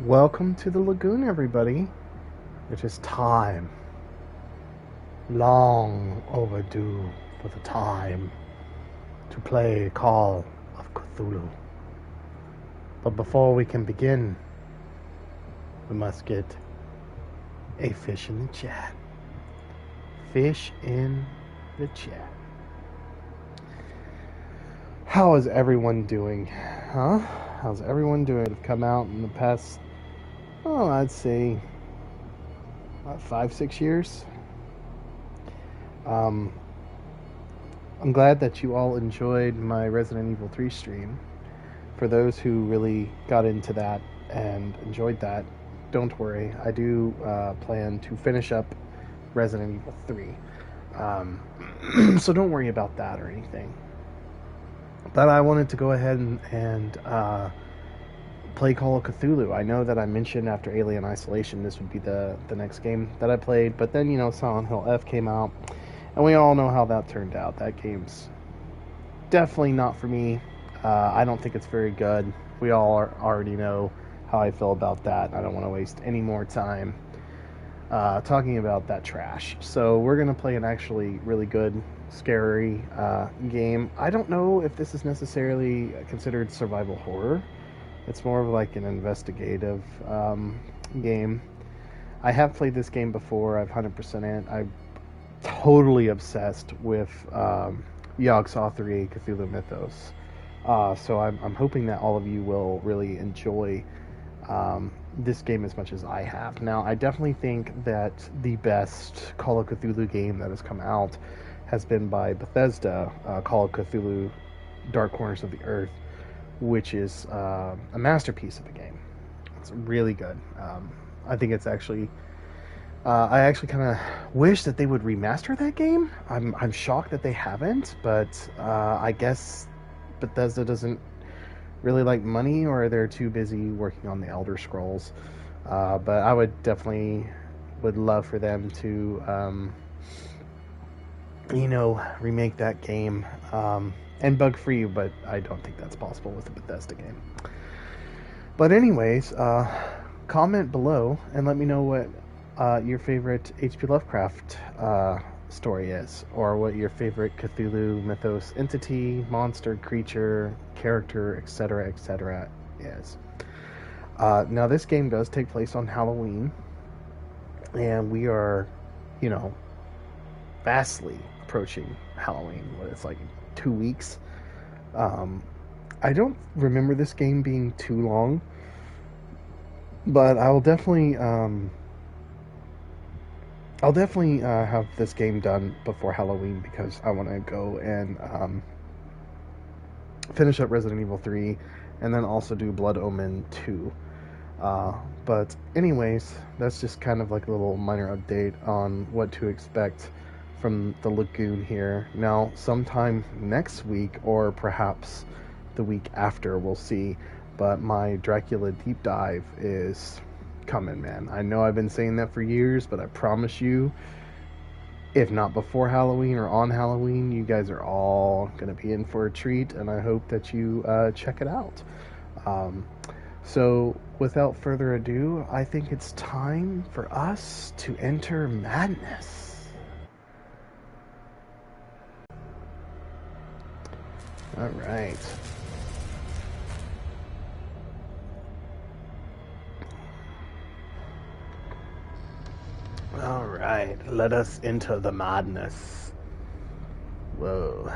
Welcome to the lagoon, everybody. It is time, long overdue for the time, to play Call of Cthulhu. But before we can begin, we must get a fish in the chat. Fish in the chat. How is everyone doing? Huh? How's everyone doing? Have come out in the past, I'd say, about 5-6 years. I'm glad that you all enjoyed my Resident Evil 3 stream. For those who really got into that and enjoyed that, don't worry. I do plan to finish up Resident Evil 3. So don't worry about that or anything. But I wanted to go ahead and play Call of Cthulhu. I know that I mentioned after Alien Isolation this would be the next game that I played, but then, Silent Hill F came out, and we all know how that turned out. That game's definitely not for me. I don't think it's very good. We all already know how I feel about that. I don't want to waste any more time talking about that trash. So we're going to play an actually really good, scary game. I don't know if this is necessarily considered survival horror. It's more of like an investigative game. I have played this game before. I've 100% it. I'm totally obsessed with Yogg-Saw 3 Cthulhu Mythos. So I'm hoping that all of you will really enjoy this game as much as I have. Now, I definitely think that the best Call of Cthulhu game that has come out has been by Bethesda, Call of Cthulhu Dark Corners of the Earth, which is a masterpiece of a game. It's really good. I think it's actually... I actually kind of wish that they would remaster that game. I'm shocked that they haven't, but I guess Bethesda doesn't really like money, or they're too busy working on the Elder Scrolls. But I would love for them to, remake that game. And bug-free, but I don't think that's possible with a Bethesda game. But anyways, comment below and let me know what your favorite H.P. Lovecraft story is, or what your favorite Cthulhu Mythos entity, monster, creature, character, etc., is. Now, this game does take place on Halloween, and we are, vastly approaching Halloween. It's like 2 weeks. I don't remember this game being too long, but I'll definitely have this game done before Halloween, because I want to go and finish up Resident Evil 3 and then also do Blood Omen 2. But anyways, that's just kind of like a little minor update on what to expect from the lagoon here. Now, sometime next week, or perhaps the week after, we'll see, but my Dracula deep dive is coming, man. I know I've been saying that for years, but I promise you, if not before Halloween or on Halloween, you guys are all gonna be in for a treat, and I hope that you check it out. So without further ado, I think it's time for us to enter madness. All right. All right, let us enter the madness. Whoa,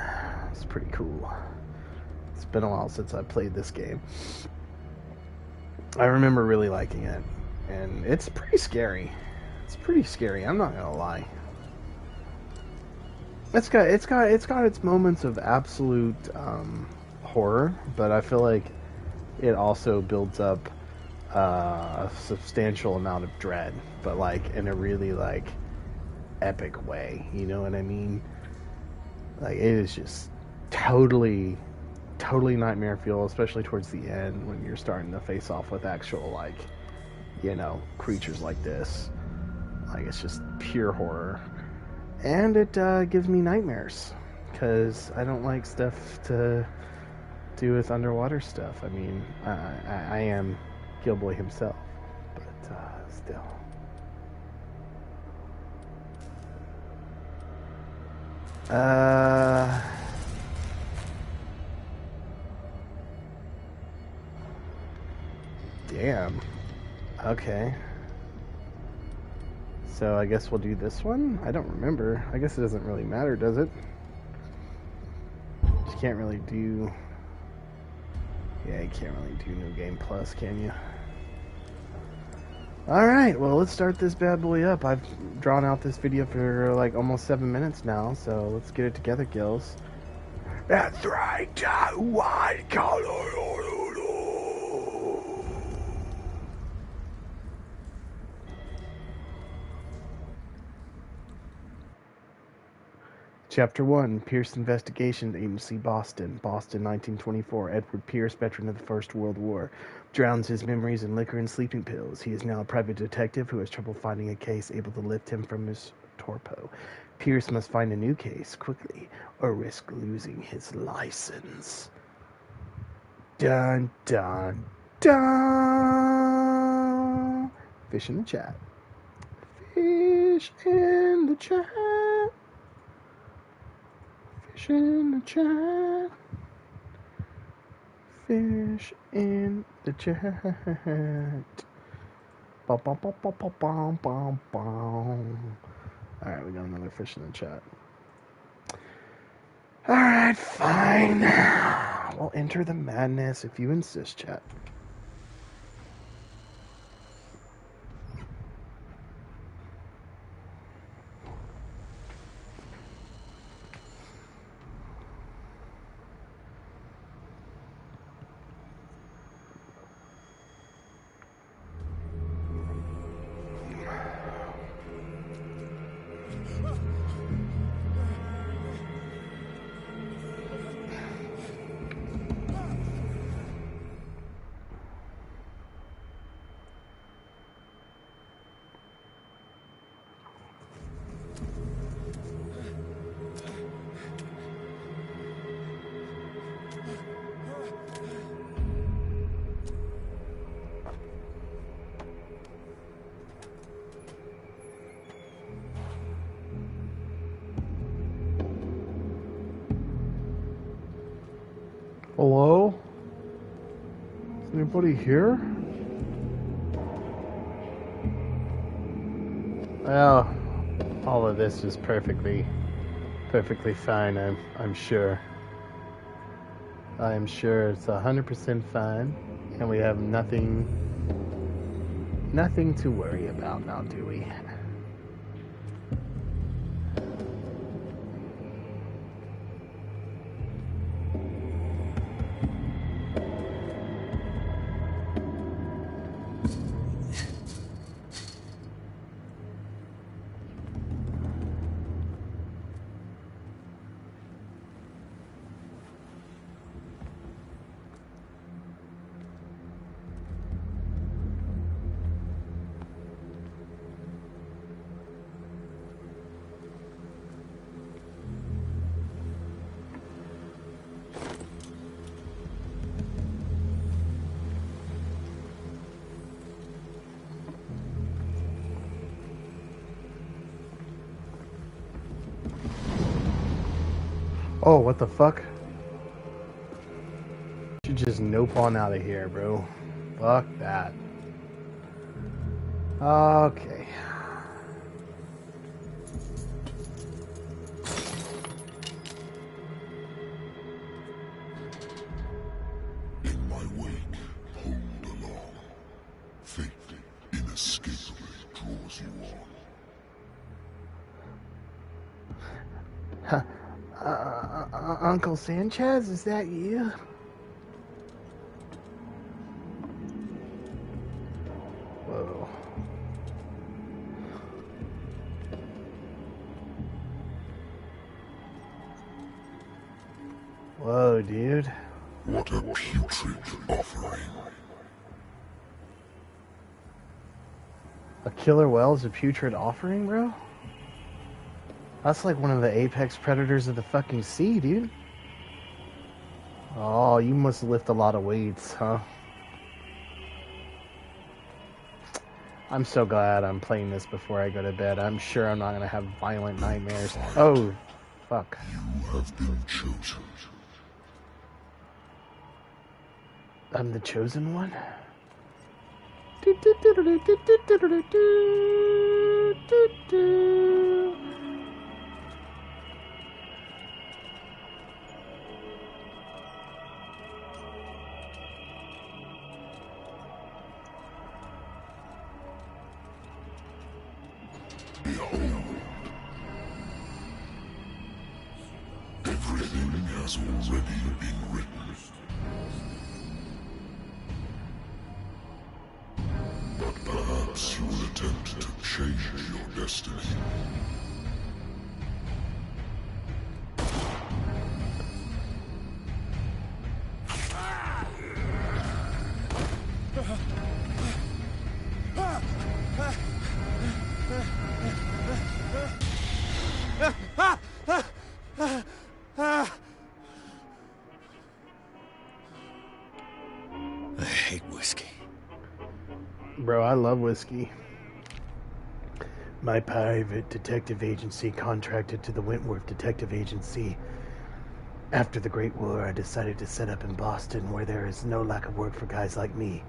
it's pretty cool. It's been a while since I played this game. I remember really liking it, and it's pretty scary. I'm not gonna lie. It's got its moments of absolute horror, but I feel like it also builds up a substantial amount of dread, but like in a really like epic way. You know what I mean? Like, it is just totally nightmare fuel, especially towards the end when you're starting to face off with actual creatures like this. Like, it's just pure horror. And it gives me nightmares, because I don't like stuff to do with underwater stuff. I mean, I am Gill-boy himself. Still. Damn. Okay. So I guess we'll do this one? I don't remember. I guess it doesn't really matter, does it? You can't really do... Yeah, you can't really do New Game Plus, can you? Alright, well, let's start this bad boy up. I've drawn out this video for like almost 7 minutes now, so let's get it together, Gills. That's right, white collar. Chapter 1, Pierce Investigation Agency, Boston. Boston, 1924. Edward Pierce, veteran of the First World War, drowns his memories in liquor and sleeping pills. He is now a private detective who has trouble finding a case able to lift him from his torpor. Pierce must find a new case quickly or risk losing his license. Dun, dun, dun! Fish in the chat. Fish in the chat. Fish in the chat. Fish in the chat. Bum, bum, bum, bum, bum, bum, bum, bum. Alright, we got another fish in the chat. Alright, fine. We'll enter the madness if you insist, chat. Hello? Is anybody here? Well, all of this is perfectly fine, I'm sure. I am sure it's 100% fine, and we have nothing to worry about now, do we? Oh, what the fuck? You just nope on out of here, bro. Fuck that. Okay. In my wake, hold along. Fate inescapably draws you on. Uncle Sanchez, is that you? Whoa. Whoa, dude. What a putrid offering. A killer whale is a putrid offering, bro? That's like one of the apex predators of the fucking sea, dude. Oh, you must lift a lot of weights, huh? I'm so glad I'm playing this before I go to bed. I'm sure I'm not going to have violent nightmares. Oh, fuck. You have been chosen. I'm the chosen one? Behold. Everything has already been written. But perhaps you will attempt to change your destiny. I hate whiskey. Bro, I love whiskey. My private detective agency contracted to the Wentworth Detective Agency. After the Great War, I decided to set up in Boston, where there is no lack of work for guys like me.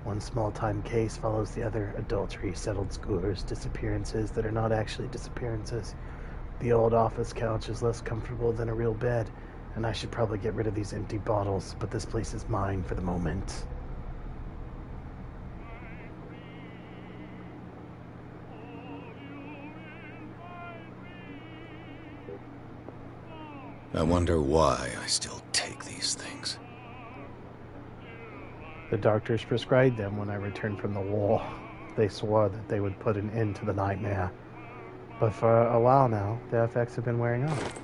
One small-time case follows the other: adultery, settled scores, disappearances that are not actually disappearances. The old office couch is less comfortable than a real bed, and I should probably get rid of these empty bottles, but this place is mine for the moment. I wonder why I still take these things. The doctors prescribed them when I returned from the war. They swore that they would put an end to the nightmare. But for a while now, the effects have been wearing off.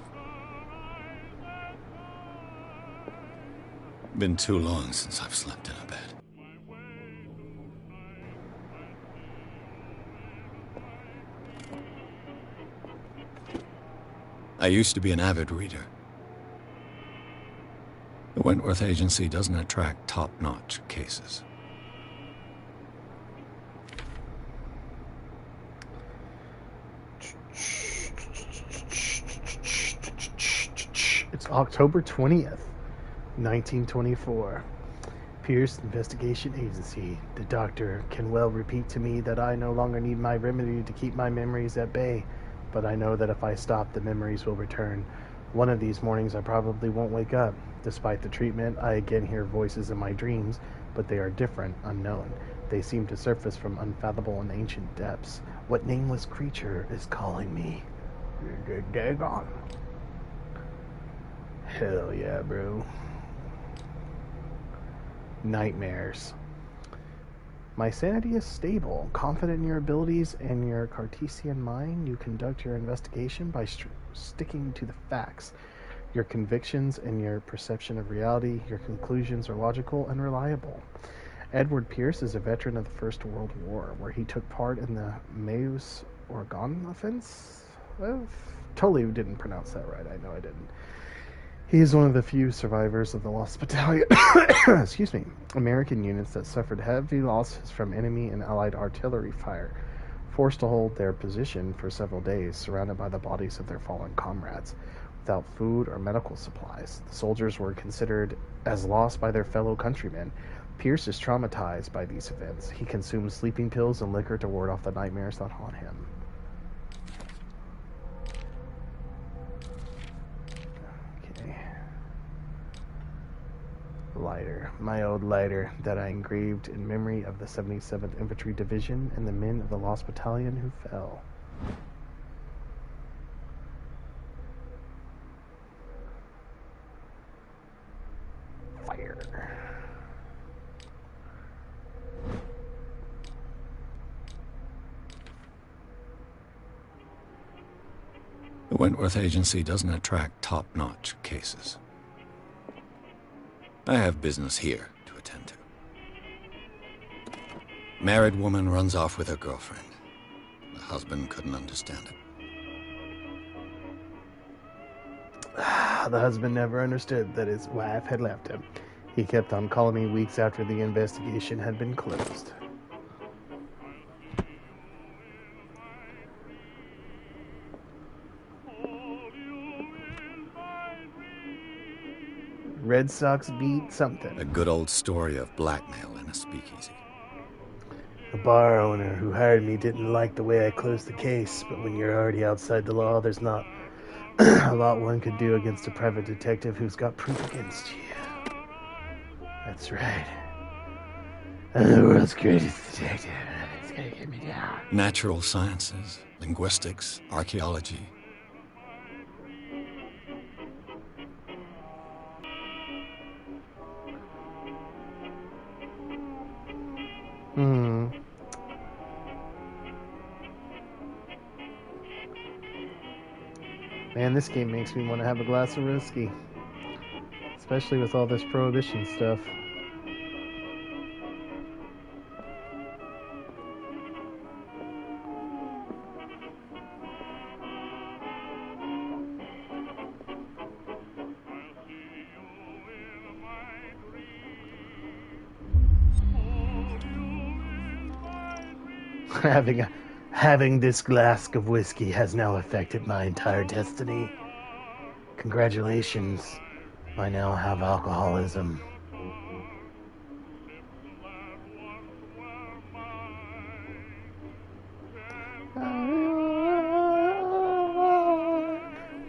Been too long since I've slept in a bed. I used to be an avid reader. The Wentworth Agency doesn't attract top-notch cases. It's October 20th, 1924. Pierce Investigation Agency. The doctor can well repeat to me that I no longer need my remedy to keep my memories at bay, but I know that if I stop, the memories will return. One of these mornings I probably won't wake up. Despite the treatment, I again hear voices in my dreams, but they are different, unknown. They seem to surface from unfathomable and ancient depths. What nameless creature is calling me? Dagon. Hell yeah, bro. Nightmares. My sanity is stable. Confident in your abilities and your Cartesian mind, you conduct your investigation by sticking to the facts. Your convictions and your perception of reality, your conclusions are logical and reliable. Edward Pierce is a veteran of the First World War, where he took part in the Meuse Oregon offense. I totally didn't pronounce that right. I know I didn't. He is one of the few survivors of the Lost Battalion excuse me, American units that suffered heavy losses from enemy and Allied artillery fire, forced to hold their position for several days, surrounded by the bodies of their fallen comrades. Without food or medical supplies, the soldiers were considered as lost by their fellow countrymen. Pierce is traumatized by these events. He consumes sleeping pills and liquor to ward off the nightmares that haunt him. Lighter. My old lighter that I engraved in memory of the 77th Infantry Division and the men of the Lost Battalion who fell. Fire. The Wentworth Agency doesn't attract top-notch cases. I have business here to attend to. Married woman runs off with her girlfriend. The husband couldn't understand it. The husband never understood that his wife had left him. He kept on calling me weeks after the investigation had been closed. Red Sox beat something. A good old story of blackmail in a speakeasy. The bar owner who hired me didn't like the way I closed the case, but when you're already outside the law, there's not a lot one could do against a private detective who's got proof against you. That's right. I'm the world's greatest detective. It's gonna get me down. Natural sciences, linguistics, archaeology. Man, this game makes me want to have a glass of whiskey. Especially with all this prohibition stuff. Having this glass of whiskey has now affected my entire destiny. Congratulations, I now have alcoholism.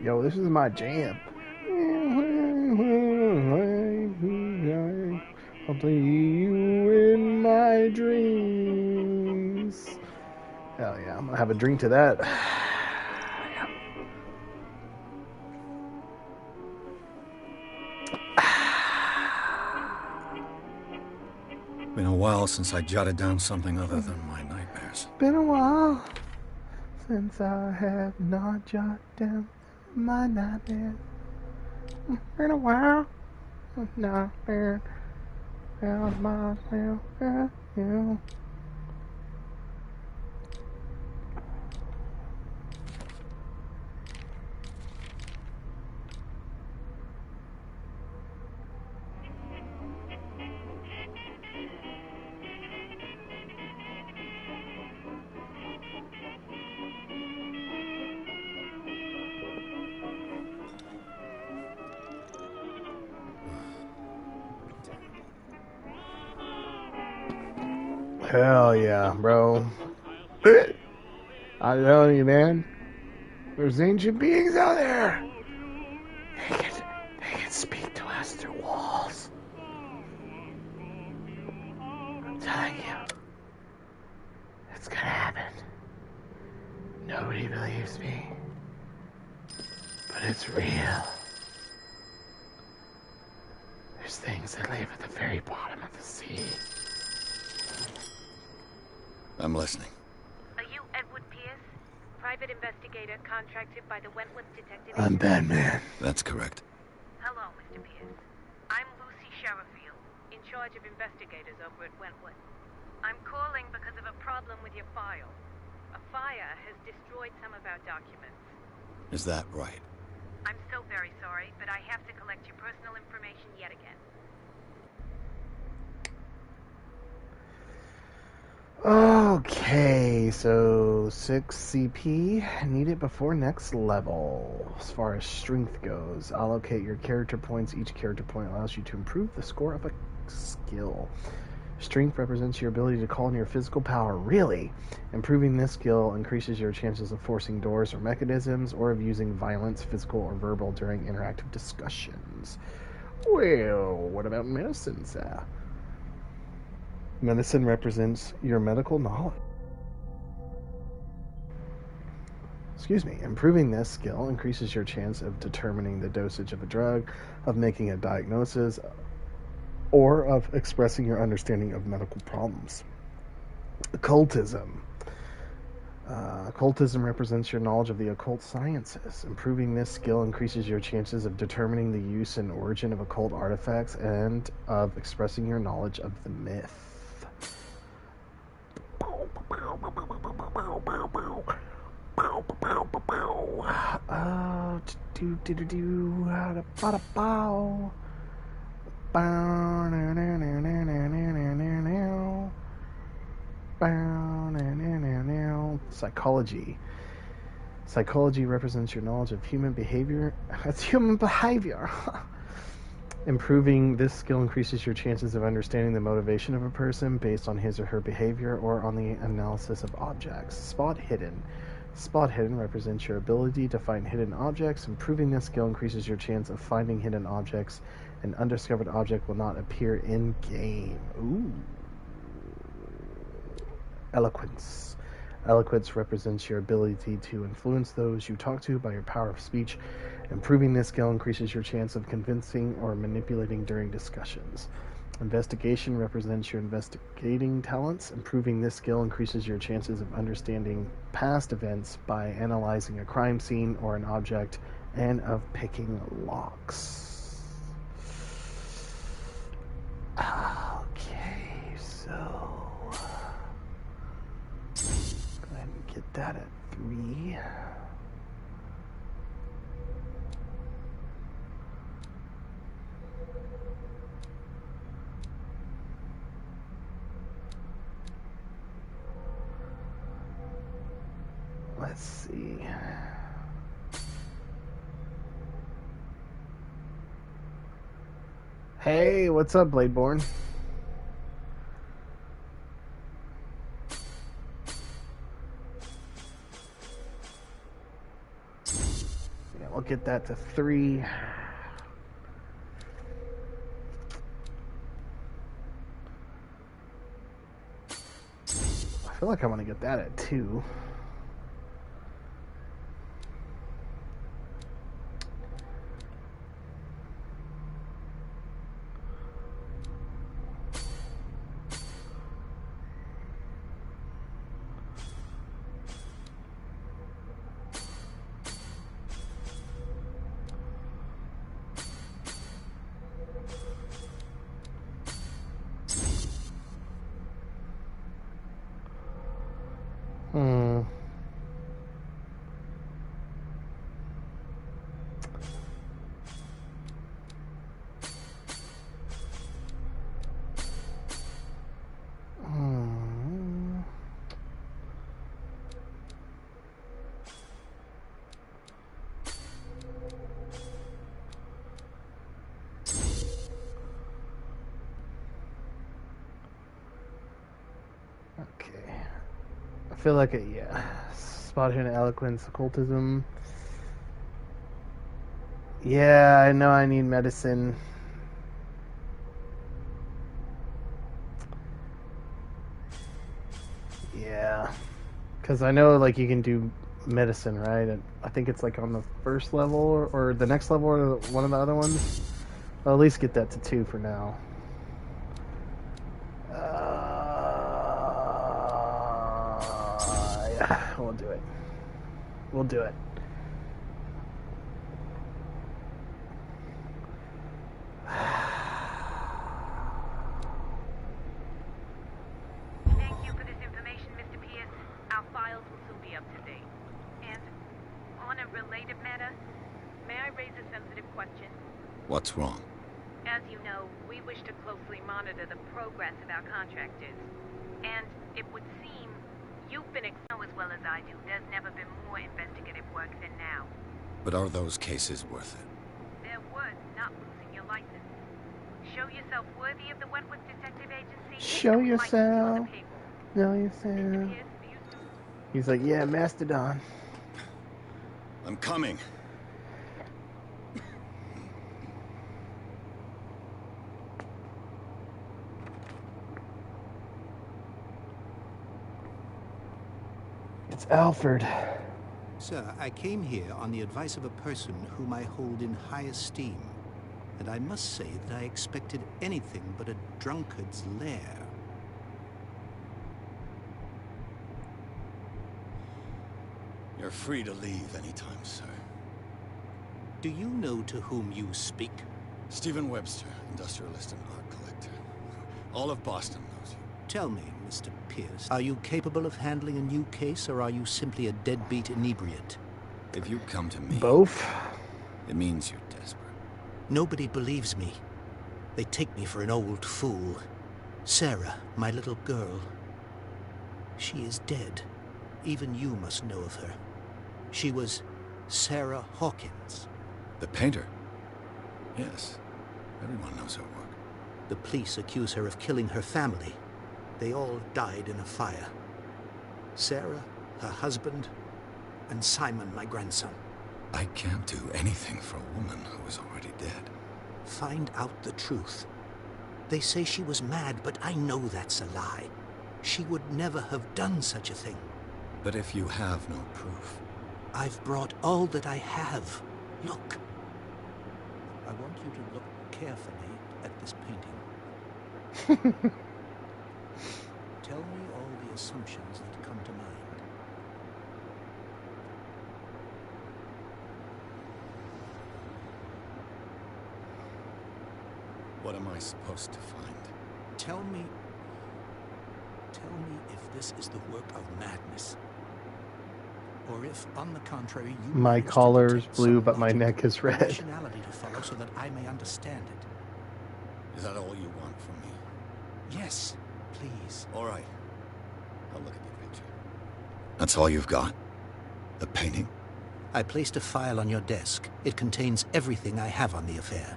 Yo, this is my jam. I'll play you in my dreams. Hell yeah, I'm gonna have a drink to that. Been a while since I jotted down something other than my nightmares. Been a while since I have not jotted down my nightmares. Been a while since I've been out myself at you. Hell yeah, bro. I tell you, man. There's ancient beings out there. They can speak to us through walls. I'm telling you. It's gonna happen. Nobody believes me. But it's real. There's things that live at the very bottom of the sea. I'm listening. Are you Edward Pierce, private investigator contracted by the Wentworth Detective I'm Agency? Batman. That's correct. Hello, Mr. Pierce. I'm Lucy Sherifield, in charge of investigators over at Wentworth. I'm calling because of a problem with your file. A fire has destroyed some of our documents. Is that right? I'm so very sorry, but I have to collect your personal information yet again. Okay, so 6 CP, need it before next level. As far as strength goes, allocate your character points. Each character point allows you to improve the score of a skill. Strength represents your ability to call on your physical power. Really? Improving this skill increases your chances of forcing doors or mechanisms, or of using violence, physical or verbal, during interactive discussions. Well, what about medicine, sir? Medicine represents your medical knowledge. Improving this skill increases your chance of determining the dosage of a drug, of making a diagnosis, or of expressing your understanding of medical problems. Occultism. Occultism represents your knowledge of the occult sciences. Improving this skill increases your chances of determining the use and origin of occult artifacts and of expressing your knowledge of the myth. Psychology. Psychology represents your knowledge of human behavior. That's human behavior. Improving this skill increases your chances of understanding the motivation of a person based on his or her behavior or on the analysis of objects. Spot hidden. Spot hidden represents your ability to find hidden objects. Improving this skill increases your chance of finding hidden objects. An undiscovered object will not appear in game. Ooh. Eloquence. Eloquence represents your ability to influence those you talk to by your power of speech. Improving this skill increases your chance of convincing or manipulating during discussions. Investigation represents your investigating talents. Improving this skill increases your chances of understanding past events by analyzing a crime scene or an object and of picking locks. Okay, so go ahead and get that at 3. Let's see. Hey, what's up, Bladeborn? Yeah, we'll get that to 3. I feel like I want to get that at 2. Okay. I feel like spot hidden eloquence, occultism. Yeah, I know I need medicine. Yeah. Because I know, like, you can do medicine, right? And I think it's, like, on the first level or the next level or one of the other ones. I'll at least get that to 2 for now. Yeah, we'll do it. We'll do it. Thank you for this information, Mr. Pierce. Our files will soon be up to date. And on a related matter, may I raise a sensitive question? What's wrong? As you know, we wish to closely monitor the progress of our contractors. And it would seem you've been know as well as I do. There's never been more investigative work than now. But are those cases worth it? They're worth not losing your license. Show yourself worthy of the Wentworth Detective Agency. Show and we'd like you on the yourself. payroll. Know Mr. yourself. Pierce, do you still... He's like, yeah, Mastodon. I'm coming. It's Alfred. Sir, I came here on the advice of a person whom I hold in high esteem, and I must say that I expected anything but a drunkard's lair. You're free to leave anytime, sir. Do you know to whom you speak? Stephen Webster, industrialist and art collector. All of Boston knows you. Tell me, Mr. Pierce, are you capable of handling a new case, or are you simply a deadbeat inebriate? If you come to me, Both? it means you're desperate. Nobody believes me. They take me for an old fool. Sarah, my little girl. She is dead. Even you must know of her. She was Sarah Hawkins. The painter? Yes. Everyone knows her work. The police accuse her of killing her family. They all died in a fire. Sarah, her husband, and Simon, my grandson. I can't do anything for a woman who is already dead. Find out the truth. They say she was mad, but I know that's a lie. She would never have done such a thing. But if you have no proof... I've brought all that I have. Look. I want you to look carefully at this painting. Tell me all the assumptions that come to mind. What am I supposed to find? Tell me if this is the work of madness. Or if, on the contrary, you My manage to collar's detect blue, some but my logic neck is or red. rationality to follow so that I may understand it. Is that all you want from me? Yes, please. All right. I'll look at the picture. That's all you've got? The painting? I placed a file on your desk. It contains everything I have on the affair.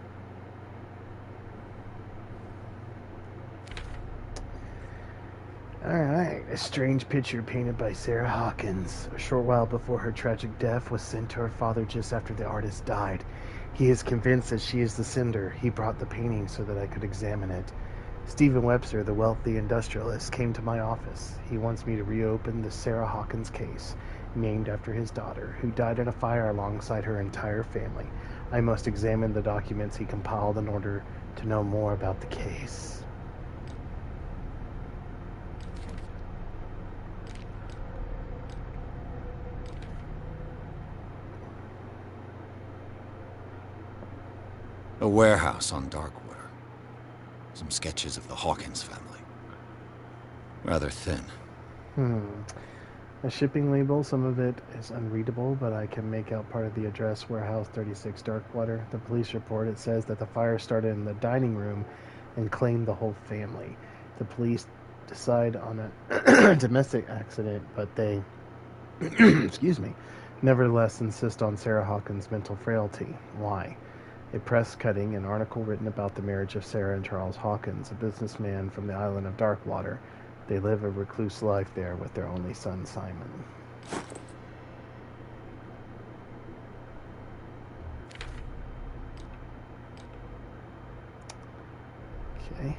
Alright, a strange picture painted by Sarah Hawkins. A short while before her tragic death was sent to her father just after the artist died. He is convinced that she is the sender. He brought the painting so that I could examine it. Stephen Webster, the wealthy industrialist, came to my office. He wants me to reopen the Sarah Hawkins case, named after his daughter, who died in a fire alongside her entire family. I must examine the documents he compiled in order to know more about the case. A warehouse on Darkwater. Some sketches of the Hawkins family. Rather thin. A shipping label, some of it is unreadable, but I can make out part of the address, Warehouse 36 Darkwater. The police report, it says that the fire started in the dining room and claimed the whole family. The police decide on a domestic accident, but they, excuse me, nevertheless insist on Sarah Hawkins' mental frailty. Why? A press cutting, an article written about the marriage of Sarah and Charles Hawkins, a businessman from the island of Darkwater. They live a recluse life there with their only son, Simon. Okay.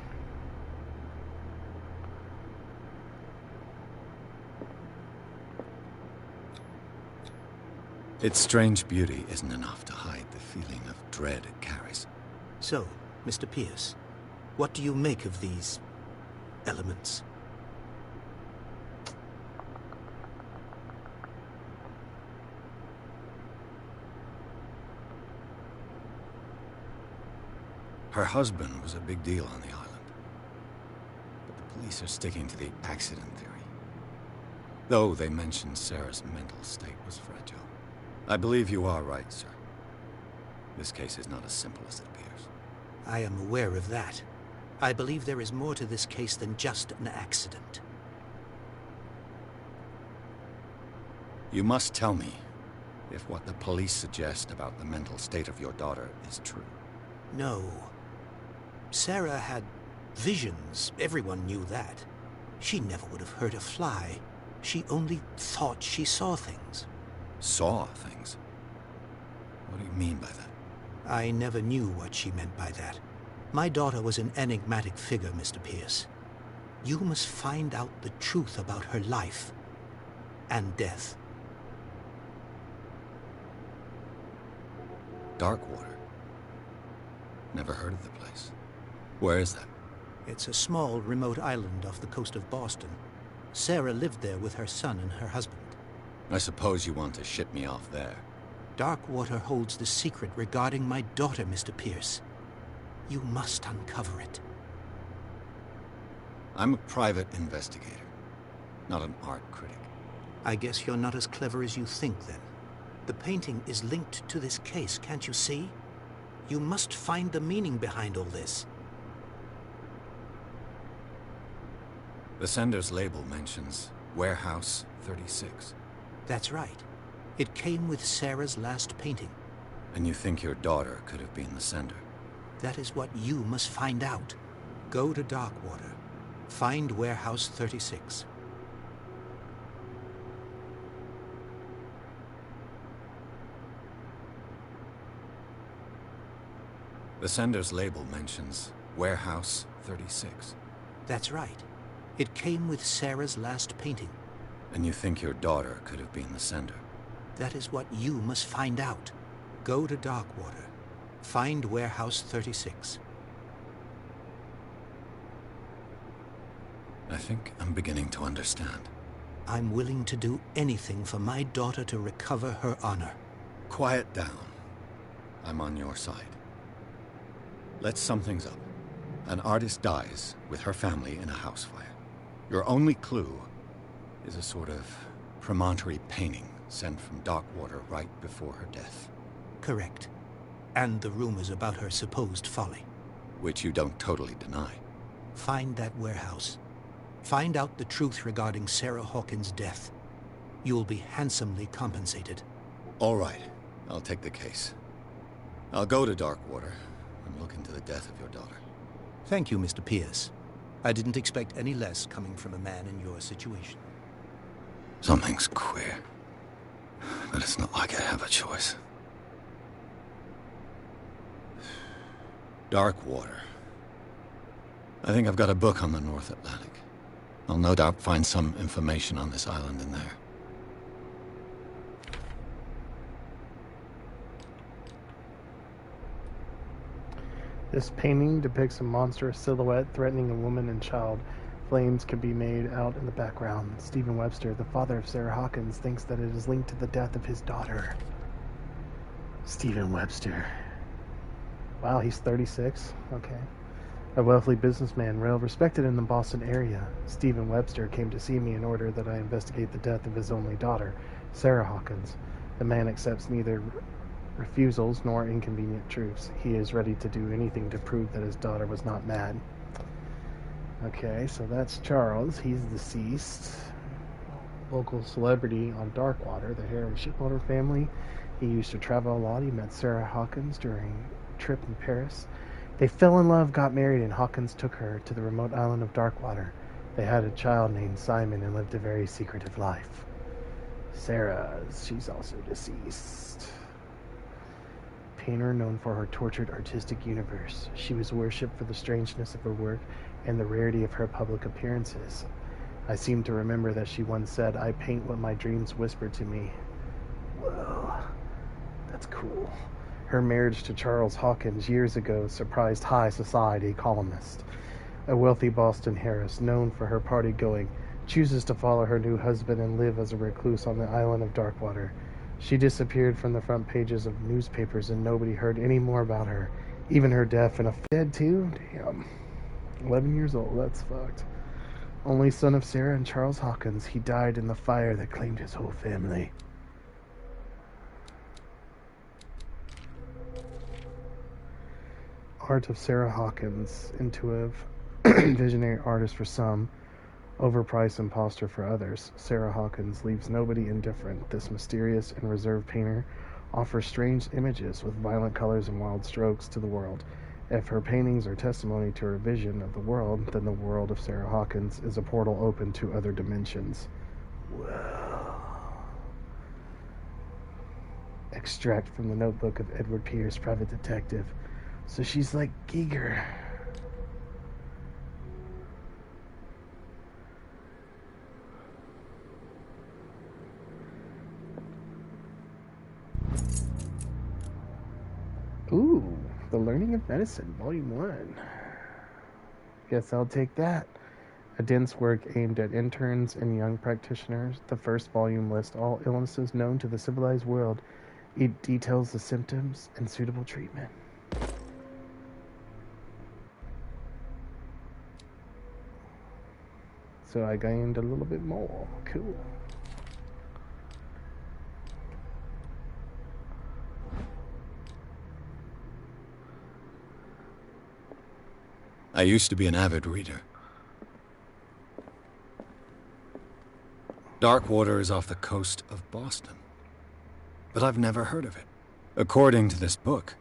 Its strange beauty isn't enough to hide the feeling of dread it carries. So, Mr. Pierce, what do you make of these elements? Her husband was a big deal on the island. But the police are sticking to the accident theory. Though they mentioned Sarah's mental state was fragile. I believe you are right, sir. This case is not as simple as it appears. I am aware of that. I believe there is more to this case than just an accident. You must tell me if what the police suggest about the mental state of your daughter is true. No. Sarah had visions. Everyone knew that. She never would have hurt a fly. She only thought she saw things. Saw things? What do you mean by that? I never knew what she meant by that. My daughter was an enigmatic figure, Mr. Pierce. You must find out the truth about her life and death. Darkwater? Never heard of the place. Where is that? It's a small, remote island off the coast of Boston. Sarah lived there with her son and her husband. I suppose you want to ship me off there. Darkwater holds the secret regarding my daughter, Mr. Pierce. You must uncover it. I'm a private investigator, not an art critic. I guess you're not as clever as you think, then. The painting is linked to this case, can't you see? You must find the meaning behind all this. The sender's label mentions Warehouse 36. That's right. It came with Sarah's last painting. And you think your daughter could have been the sender? That is what you must find out. Go to Darkwater. Find Warehouse 36. The sender's label mentions Warehouse 36. That's right. It came with Sarah's last painting. And you think your daughter could have been the sender? That is what you must find out. Go to Darkwater. Find Warehouse 36. I think I'm beginning to understand. I'm willing to do anything for my daughter to recover her honor. Quiet down. I'm on your side. Let's sum things up. An artist dies with her family in a house fire. Your only clue is a sort of promontory painting sent from Darkwater right before her death. Correct. And the rumors about her supposed folly. Which you don't totally deny. Find that warehouse. Find out the truth regarding Sarah Hawkins' death. You'll be handsomely compensated. All right. I'll take the case. I'll go to Darkwater and look into the death of your daughter. Thank you, Mr. Pierce. I didn't expect any less coming from a man in your situation. Something's queer. But it's not like I have a choice. Darkwater. I think I've got a book on the North Atlantic. I'll no doubt find some information on this island in there. This painting depicts a monstrous silhouette threatening a woman and child. Flames can be made out in the background. Stephen Webster, the father of Sarah Hawkins, thinks that it is linked to the death of his daughter. Stephen Webster. Wow, he's 36. Okay. A wealthy businessman, well respected in the Boston area. Stephen Webster came to see me in order that I investigate the death of his only daughter, Sarah Hawkins. The man accepts neither refusals nor inconvenient truths. He is ready to do anything to prove that his daughter was not mad. Okay, so that's Charles. He's deceased. Local celebrity on Darkwater, the Harry shipowner family. He used to travel a lot. He met Sarah Hawkins during a trip in Paris. They fell in love, got married, and Hawkins took her to the remote island of Darkwater. They had a child named Simon and lived a very secretive life. Sarah, she's also deceased. Painter known for her tortured artistic universe. She was worshipped for the strangeness of her work and the rarity of her public appearances. I seem to remember that she once said, "I paint what my dreams whisper to me." Whoa, that's cool. Her marriage to Charles Hawkins years ago surprised high society columnists. A wealthy Boston heiress known for her party-going chooses to follow her new husband and live as a recluse on the island of Darkwater. She disappeared from the front pages of newspapers and nobody heard any more about her. Even her death and a dead too? Damn. 11 years old, that's fucked. Only son of Sarah and Charles Hawkins, he died in the fire that claimed his whole family. Art of Sarah Hawkins, intuitive, visionary artist for some, overpriced imposter for others. Sarah Hawkins leaves nobody indifferent. This mysterious and reserved painter offers strange images with violent colors and wild strokes to the world. If her paintings are testimony to her vision of the world, then the world of Sarah Hawkins is a portal open to other dimensions. Whoa. Extract from the notebook of Edward Pierce, private detective. So she's like Giger. Ooh, The Learning of Medicine, Volume 1. Guess I'll take that. A dense work aimed at interns and young practitioners. The first volume lists all illnesses known to the civilized world. It details the symptoms and suitable treatment. So I gained a little bit more. Cool. I used to be an avid reader. Darkwater is off the coast of Boston, but I've never heard of it. According to this book,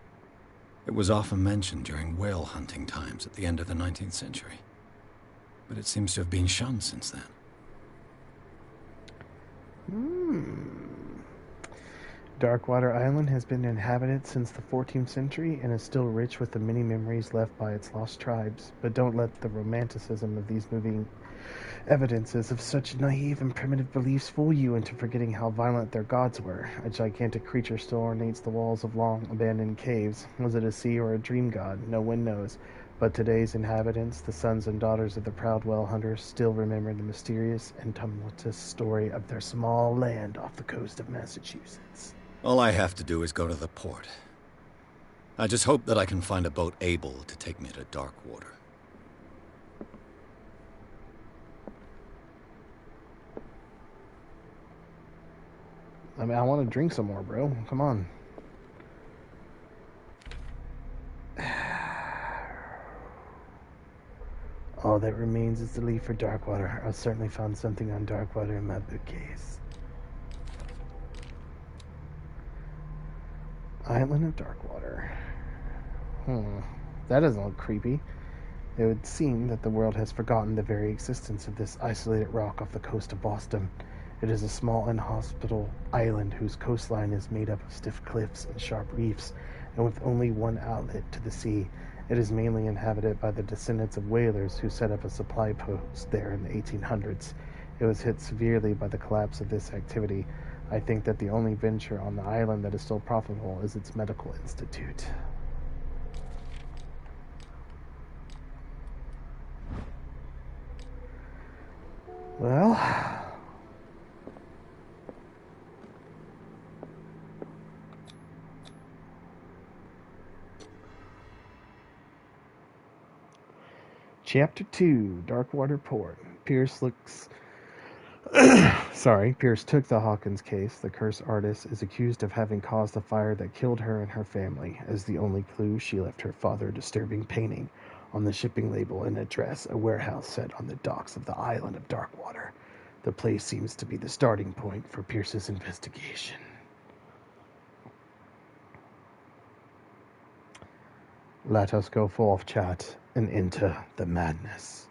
It was often mentioned during whale hunting times at the end of the 19th century. But it seems to have been shunned since then. Darkwater Island has been inhabited since the 14th century and is still rich with the many memories left by its lost tribes. But don't let the romanticism of these moving evidences of such naive and primitive beliefs fool you into forgetting how violent their gods were. A gigantic creature still ornates the walls of long abandoned caves. Was it a sea or a dream god? No one knows. But today's inhabitants, the sons and daughters of the proud whale hunters, still remember the mysterious and tumultuous story of their small land off the coast of Massachusetts. All I have to do is go to the port. I just hope that I can find a boat able to take me to Darkwater. I mean, I want to drink some more, bro. Come on. All that remains is to leave for Darkwater. I certainly found something on Darkwater in my bookcase. Island of Darkwater. That doesn't look creepy. It would seem that the world has forgotten the very existence of this isolated rock off the coast of Boston. It is a small inhospitable island whose coastline is made up of stiff cliffs and sharp reefs, and with only one outlet to the sea. It is mainly inhabited by the descendants of whalers who set up a supply post there in the 1800s. It was hit severely by the collapse of this activity. I think that the only venture on the island that is still profitable is its medical institute. Well... Chapter 2, Darkwater Port. Pierce looks... Pierce took the Hawkins case. The cursed artist is accused of having caused the fire that killed her and her family. As the only clue, she left her father a disturbing painting on the shipping label and address, a warehouse set on the docks of the island of Darkwater. The place seems to be the starting point for Pierce's investigation. Let us go forth, chat, and enter the madness.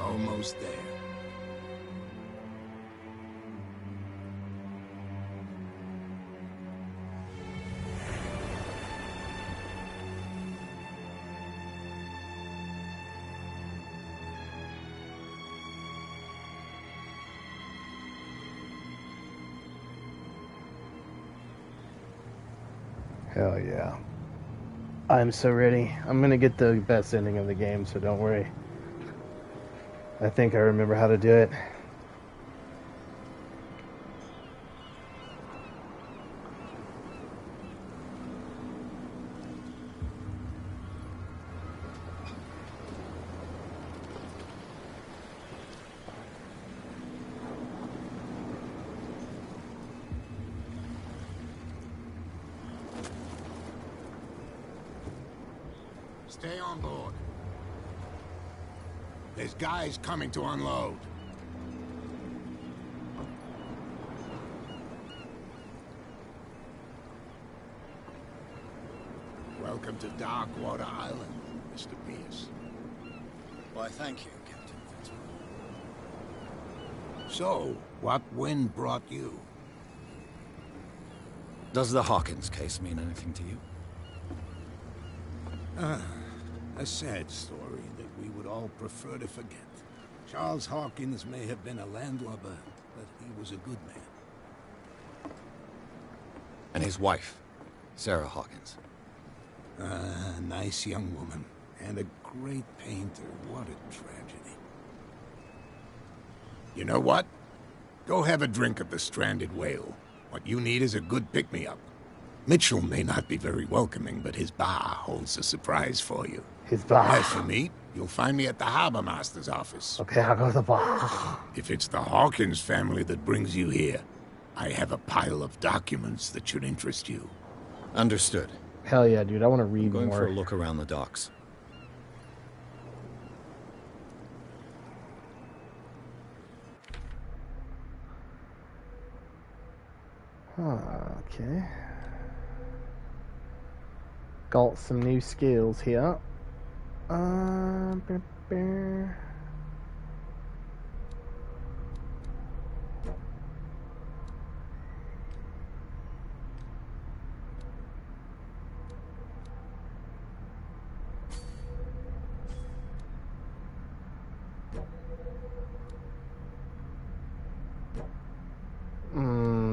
Almost there. Hell yeah. I'm so ready. I'm gonna get the best ending of the game, so don't worry. I think I remember how to do it. Stay on board. There's guys coming to unload. Welcome to Darkwater Island, Mr. Pierce. Why, thank you, Captain Fitzroy. So, what wind brought you? Does the Hawkins case mean anything to you? A sad story that we would all prefer to forget. Charles Hawkins may have been a landlubber, but he was a good man. And his wife, Sarah Hawkins. A nice young woman, and a great painter. What a tragedy. You know what? Go have a drink at the Stranded Whale. What you need is a good pick-me-up. Mitchell may not be very welcoming, but his bar holds a surprise for you. His bar. As for me, you'll find me at the Harbor Master's office. Okay, I'll go to the bar. If it's the Hawkins family that brings you here, I have a pile of documents that should interest you. Understood. Hell yeah, dude. I want to read I'm going more. for a look around the docks. Okay. Got some new skills here. Brr, brr.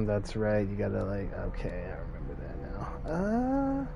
That's right. You gotta like. Okay, I remember that now.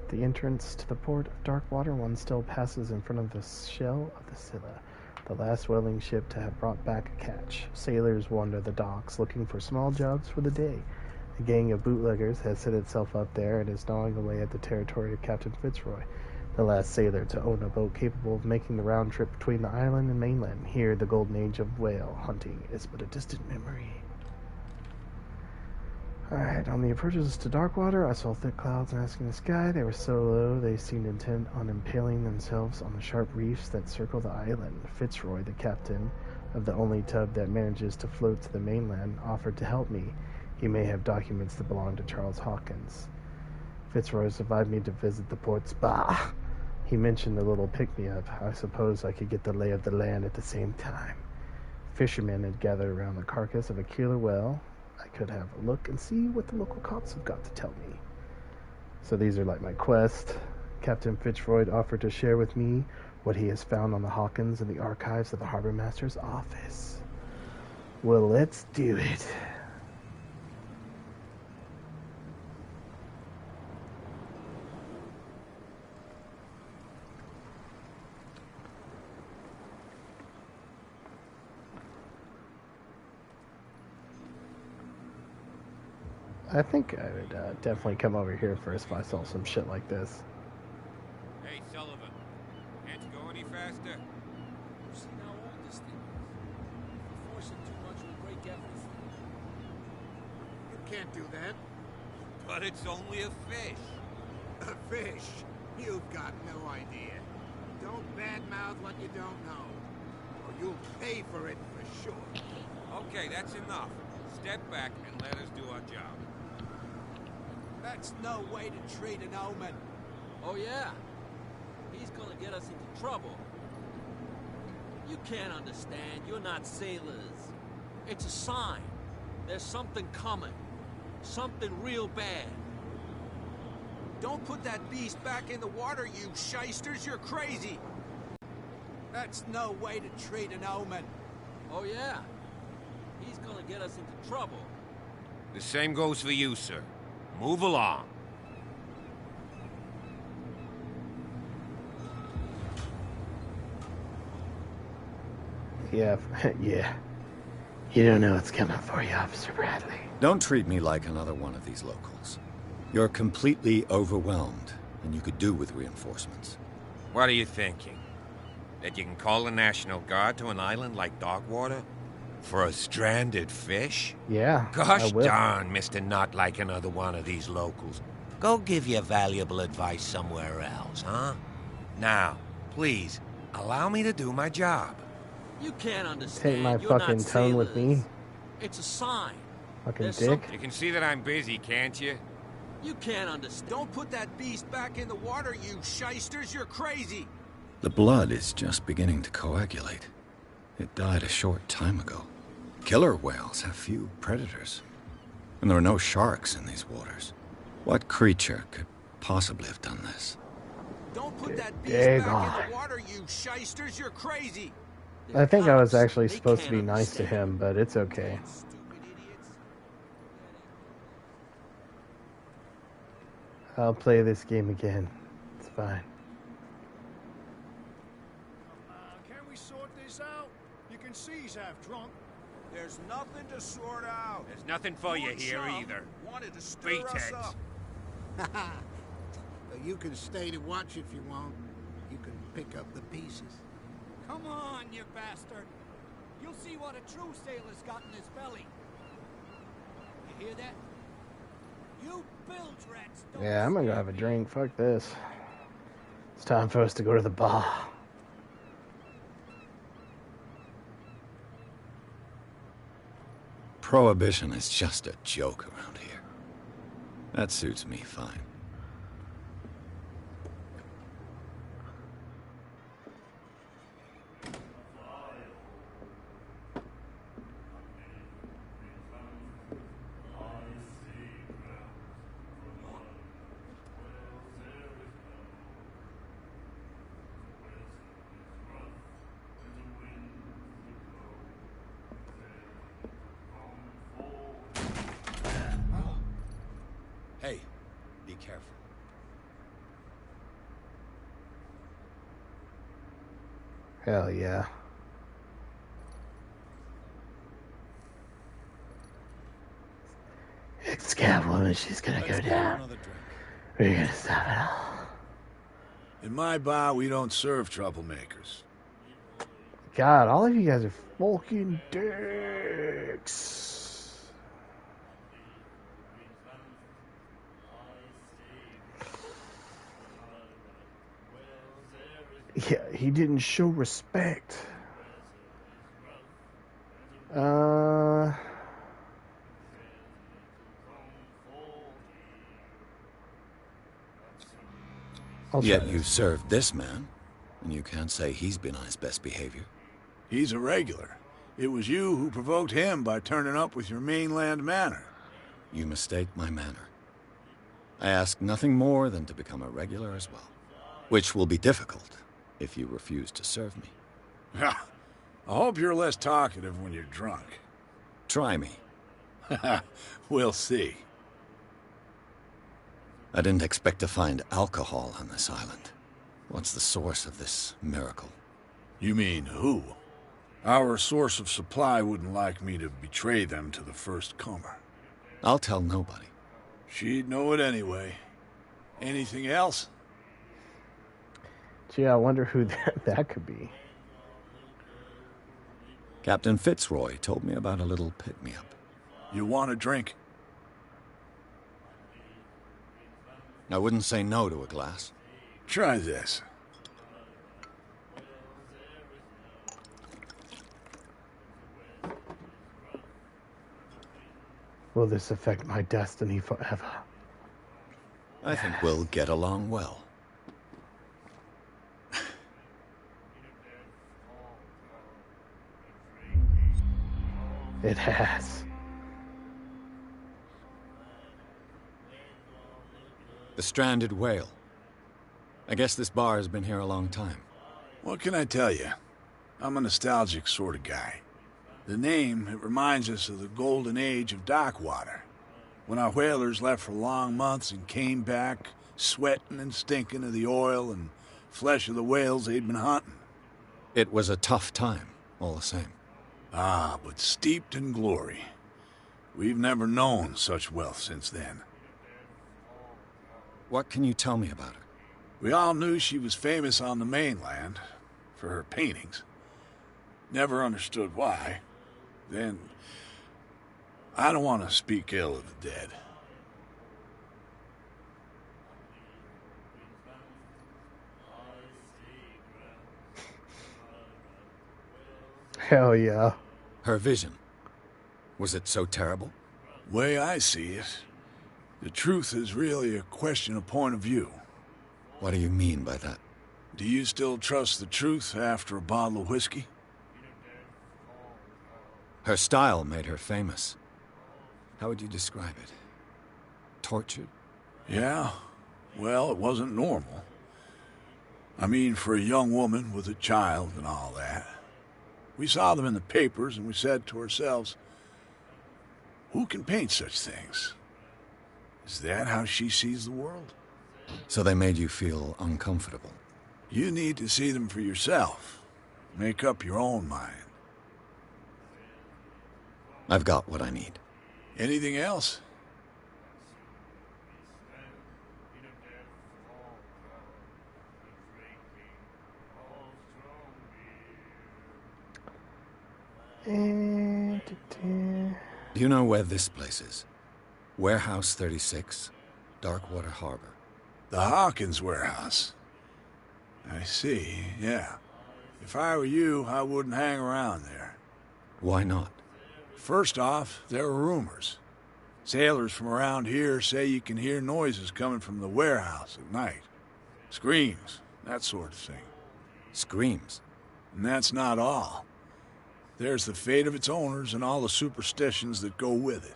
The entrance to the port of Darkwater, one still passes in front of the shell of the Scylla, the last whaling ship to have brought back a catch. Sailors wander the docks, looking for small jobs for the day. A gang of bootleggers has set itself up there and is gnawing away at the territory of Captain Fitzroy, the last sailor to own a boat capable of making the round trip between the island and mainland. Here, the golden age of whale hunting is but a distant memory. Alright, on the approaches to Darkwater, I saw thick clouds masking the sky. They were so low, they seemed intent on impaling themselves on the sharp reefs that circle the island. Fitzroy, the captain of the only tug that manages to float to the mainland, offered to help me. He may have documents that belong to Charles Hawkins. Fitzroy invited me to visit the port's bar. He mentioned a little pick-me-up. I suppose I could get the lay of the land at the same time. Fishermen had gathered around the carcass of a killer whale. I could have a look and see what the local cops have got to tell me. So these are like my quest. Captain Fitzroy offered to share with me what he has found on the Hawkins in the archives of the Harbor Master's office. Well, let's do it. I think I would definitely come over here first if I saw some shit like this. Hey, Sullivan. Can't you go any faster? You see how old this thing is? If we force it too much, we'll break everything. You can't do that. But it's only a fish. A fish? You've got no idea. Don't badmouth what you don't know, or you'll pay for it for sure. Okay, that's enough. Step back and let us do our job. That's no way to treat an omen. Oh, yeah? He's gonna get us into trouble. You can't understand. You're not sailors. It's a sign. There's something coming. Something real bad. Don't put that beast back in the water, you shysters. You're crazy. That's no way to treat an omen. Oh, yeah? He's gonna get us into trouble. The same goes for you, sir. Move along. Yeah, yeah. You don't know what's coming for you, Officer Bradley. Don't treat me like another one of these locals. You're completely overwhelmed, and you could do with reinforcements. What are you thinking? That you can call the National Guard to an island like Darkwater? For a stranded fish? Yeah, Gosh I will. darn, Mr. Not like another one of these locals. Go give your valuable advice somewhere else, huh? Now, please, allow me to do my job. You can't understand. Take my You're fucking not tone with me. sailors. It's a sign. Fucking There's dick. something- You can see that I'm busy, can't you? You can't understand. Don't put that beast back in the water, you shysters. You're crazy. The blood is just beginning to coagulate. It died a short time ago. Killer whales have few predators. And there are no sharks in these waters. What creature could possibly have done this? Don't put that beast Dig back on. in the water, you shysters. You're crazy. I think I was Cops, actually they supposed to can't be nice to understand. him, but it's okay. Stupid idiots. I'll play this game again. It's fine. Can we sort this out? You can see he's half drunk. There's nothing to sort out. There's nothing for you One here chum either. Wanted to stir us Beatheads. up. You can stay to watch if you want. You can pick up the pieces. Come on, you bastard. You'll see what a true sailor's got in his belly. You hear that? You bilge rats don't Yeah, I'm gonna go scare have a me. drink. Fuck this. It's time for us to go to the bar. Prohibition is just a joke around here. That suits me fine. Hey, be careful. Hell yeah. It's Catwoman. She's gonna go Let's get down. another drink. We're gonna stop it all. In my bar, we don't serve troublemakers. God, all of you guys are fucking dicks. Yeah, he didn't show respect. I'll try Yet this. you served this man, and you can't say he's been on his best behavior. He's a regular. It was you who provoked him by turning up with your mainland manner. You mistake my manner. I ask nothing more than to become a regular as well, which will be difficult if you refuse to serve me. I hope you're less talkative when you're drunk. Try me. We'll see. I didn't expect to find alcohol on this island. What's the source of this miracle? You mean who? Our source of supply wouldn't like me to betray them to the first comer. I'll tell nobody. She'd know it anyway. Anything else? Gee, I wonder who that could be. Captain Fitzroy told me about a little pick-me-up. You want a drink? I wouldn't say no to a glass. Try this. Will this affect my destiny forever? I think we'll get along well. It has. The stranded whale. I guess this bar has been here a long time. What can I tell you? I'm a nostalgic sort of guy. The name, it reminds us of the golden age of dock water, when our whalers left for long months and came back sweating and stinking of the oil and flesh of the whales they'd been hunting. It was a tough time, all the same. Ah, but steeped in glory. We've never known such wealth since then. What can you tell me about her? We all knew she was famous on the mainland for her paintings. Never understood why. Then, I don't want to speak ill of the dead. Hell yeah. Her vision. Was it so terrible? Way I see it, the truth is really a question of point of view. What do you mean by that? Do you still trust the truth after a bottle of whiskey? Her style made her famous. How would you describe it? Tortured? Yeah. Well, it wasn't normal. I mean, for a young woman with a child and all that. We saw them in the papers and we said to ourselves, who can paint such things? Is that how she sees the world? So they made you feel uncomfortable? You need to see them for yourself. Make up your own mind. I've got what I need. Anything else? And Do you know where this place is? Warehouse 36, Darkwater Harbor. The Hawkins warehouse. I see, yeah. If I were you, I wouldn't hang around there. Why not? First off, there are rumors. Sailors from around here say you can hear noises coming from the warehouse at night. Screams, that sort of thing. Screams? And that's not all. There's the fate of its owners and all the superstitions that go with it.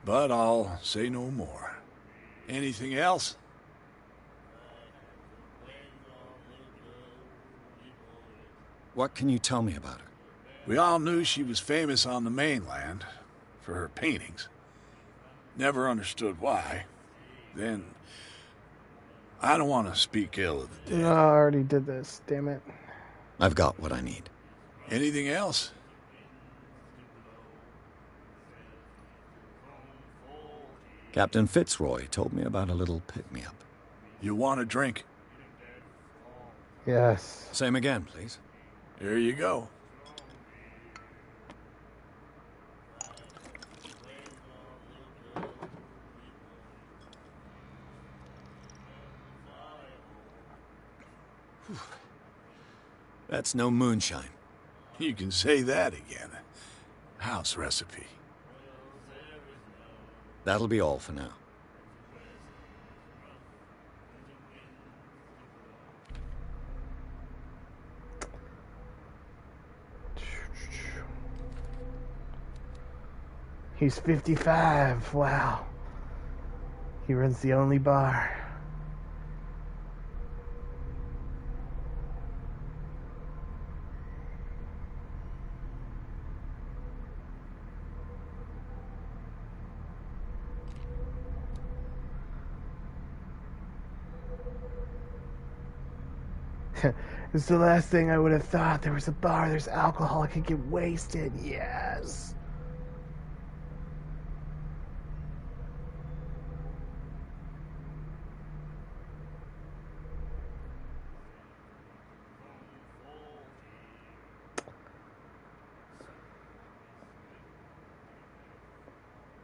But I'll say no more. Anything else? What can you tell me about her? We all knew she was famous on the mainland for her paintings. Never understood why. Then, I don't want to speak ill of the dead. No, I already did this, damn it. I've got what I need. Anything else? Captain Fitzroy told me about a little pick-me-up. You want a drink? Yes. Same again, please. Here you go. That's no moonshine. You can say that again. House recipe. That'll be all for now. He's 55. Wow. He runs the only bar. It's the last thing I would have thought. There was a bar, there's alcohol, I could get wasted. Yes.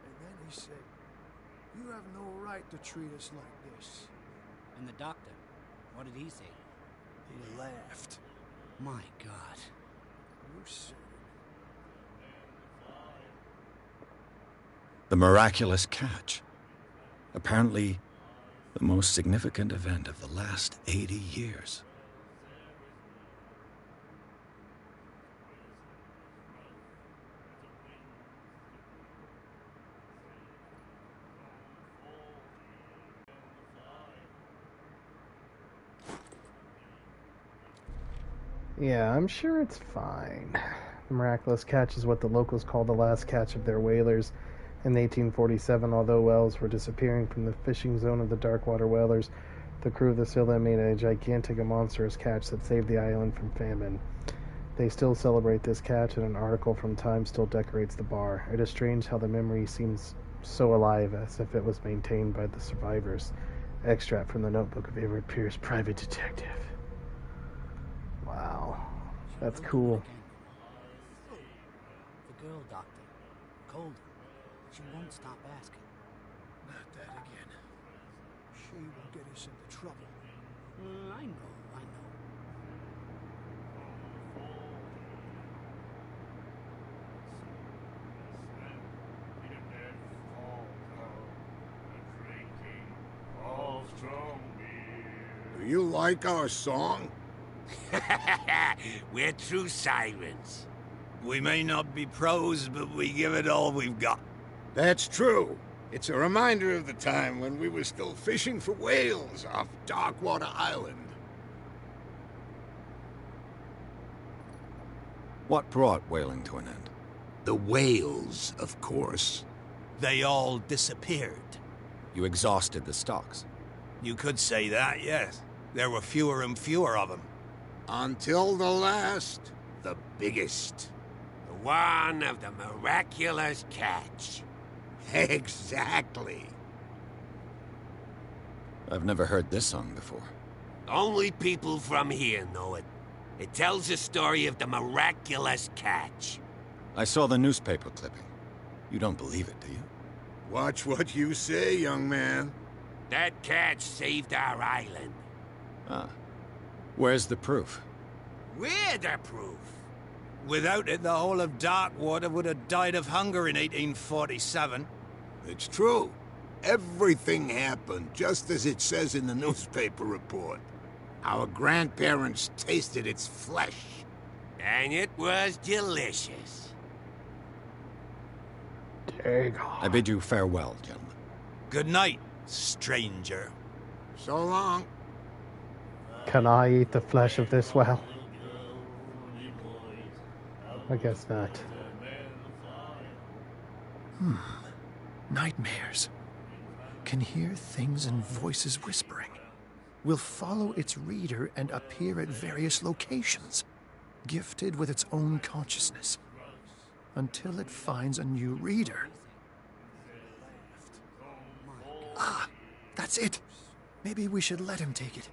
And then he said, "You have no right to treat us like this." And the doctor, what did he say? He laughed. My God. You said The miraculous catch. Apparently, the most significant event of the last 80 years. Yeah, I'm sure it's fine. The miraculous catch is what the locals call the last catch of their whalers. In 1847, although whales were disappearing from the fishing zone of the Darkwater whalers, the crew of the Scylla made a gigantic and monstrous catch that saved the island from famine. They still celebrate this catch, and an article from Time still decorates the bar. It is strange how the memory seems so alive, as if it was maintained by the survivors. Extract from the notebook of Everett Pierce, private detective. Wow, that's cool. The girl doctor. Cold. She won't stop asking. not that again. She will get us into trouble. I know. Do you like our song? We're true sirens. We may not be pros, but we give it all we've got. That's true. It's a reminder of the time when we were still fishing for whales off Darkwater Island. What brought whaling to an end? The whales, of course. They all disappeared. You exhausted the stocks. You could say that, yes. There were fewer and fewer of them. Until the last, the biggest. The one of the miraculous catch. Exactly. I've never heard this song before. Only people from here know it. It tells the story of the miraculous catch. I saw the newspaper clipping. You don't believe it, do you? Watch what you say, young man. That catch saved our island. Ah. Where's the proof? We're the proof. Without it, the whole of Darkwater would have died of hunger in 1847. It's true. Everything happened just as it says in the newspaper report. Our grandparents tasted its flesh. And it was delicious. I bid you farewell, gentlemen. Good night, stranger. So long. Can I eat the flesh of this whale? I guess not. Nightmares. Can hear things and voices whispering. Will follow its reader and appear at various locations, gifted with its own consciousness, until it finds a new reader. Ah, that's it. Maybe we should let him take it.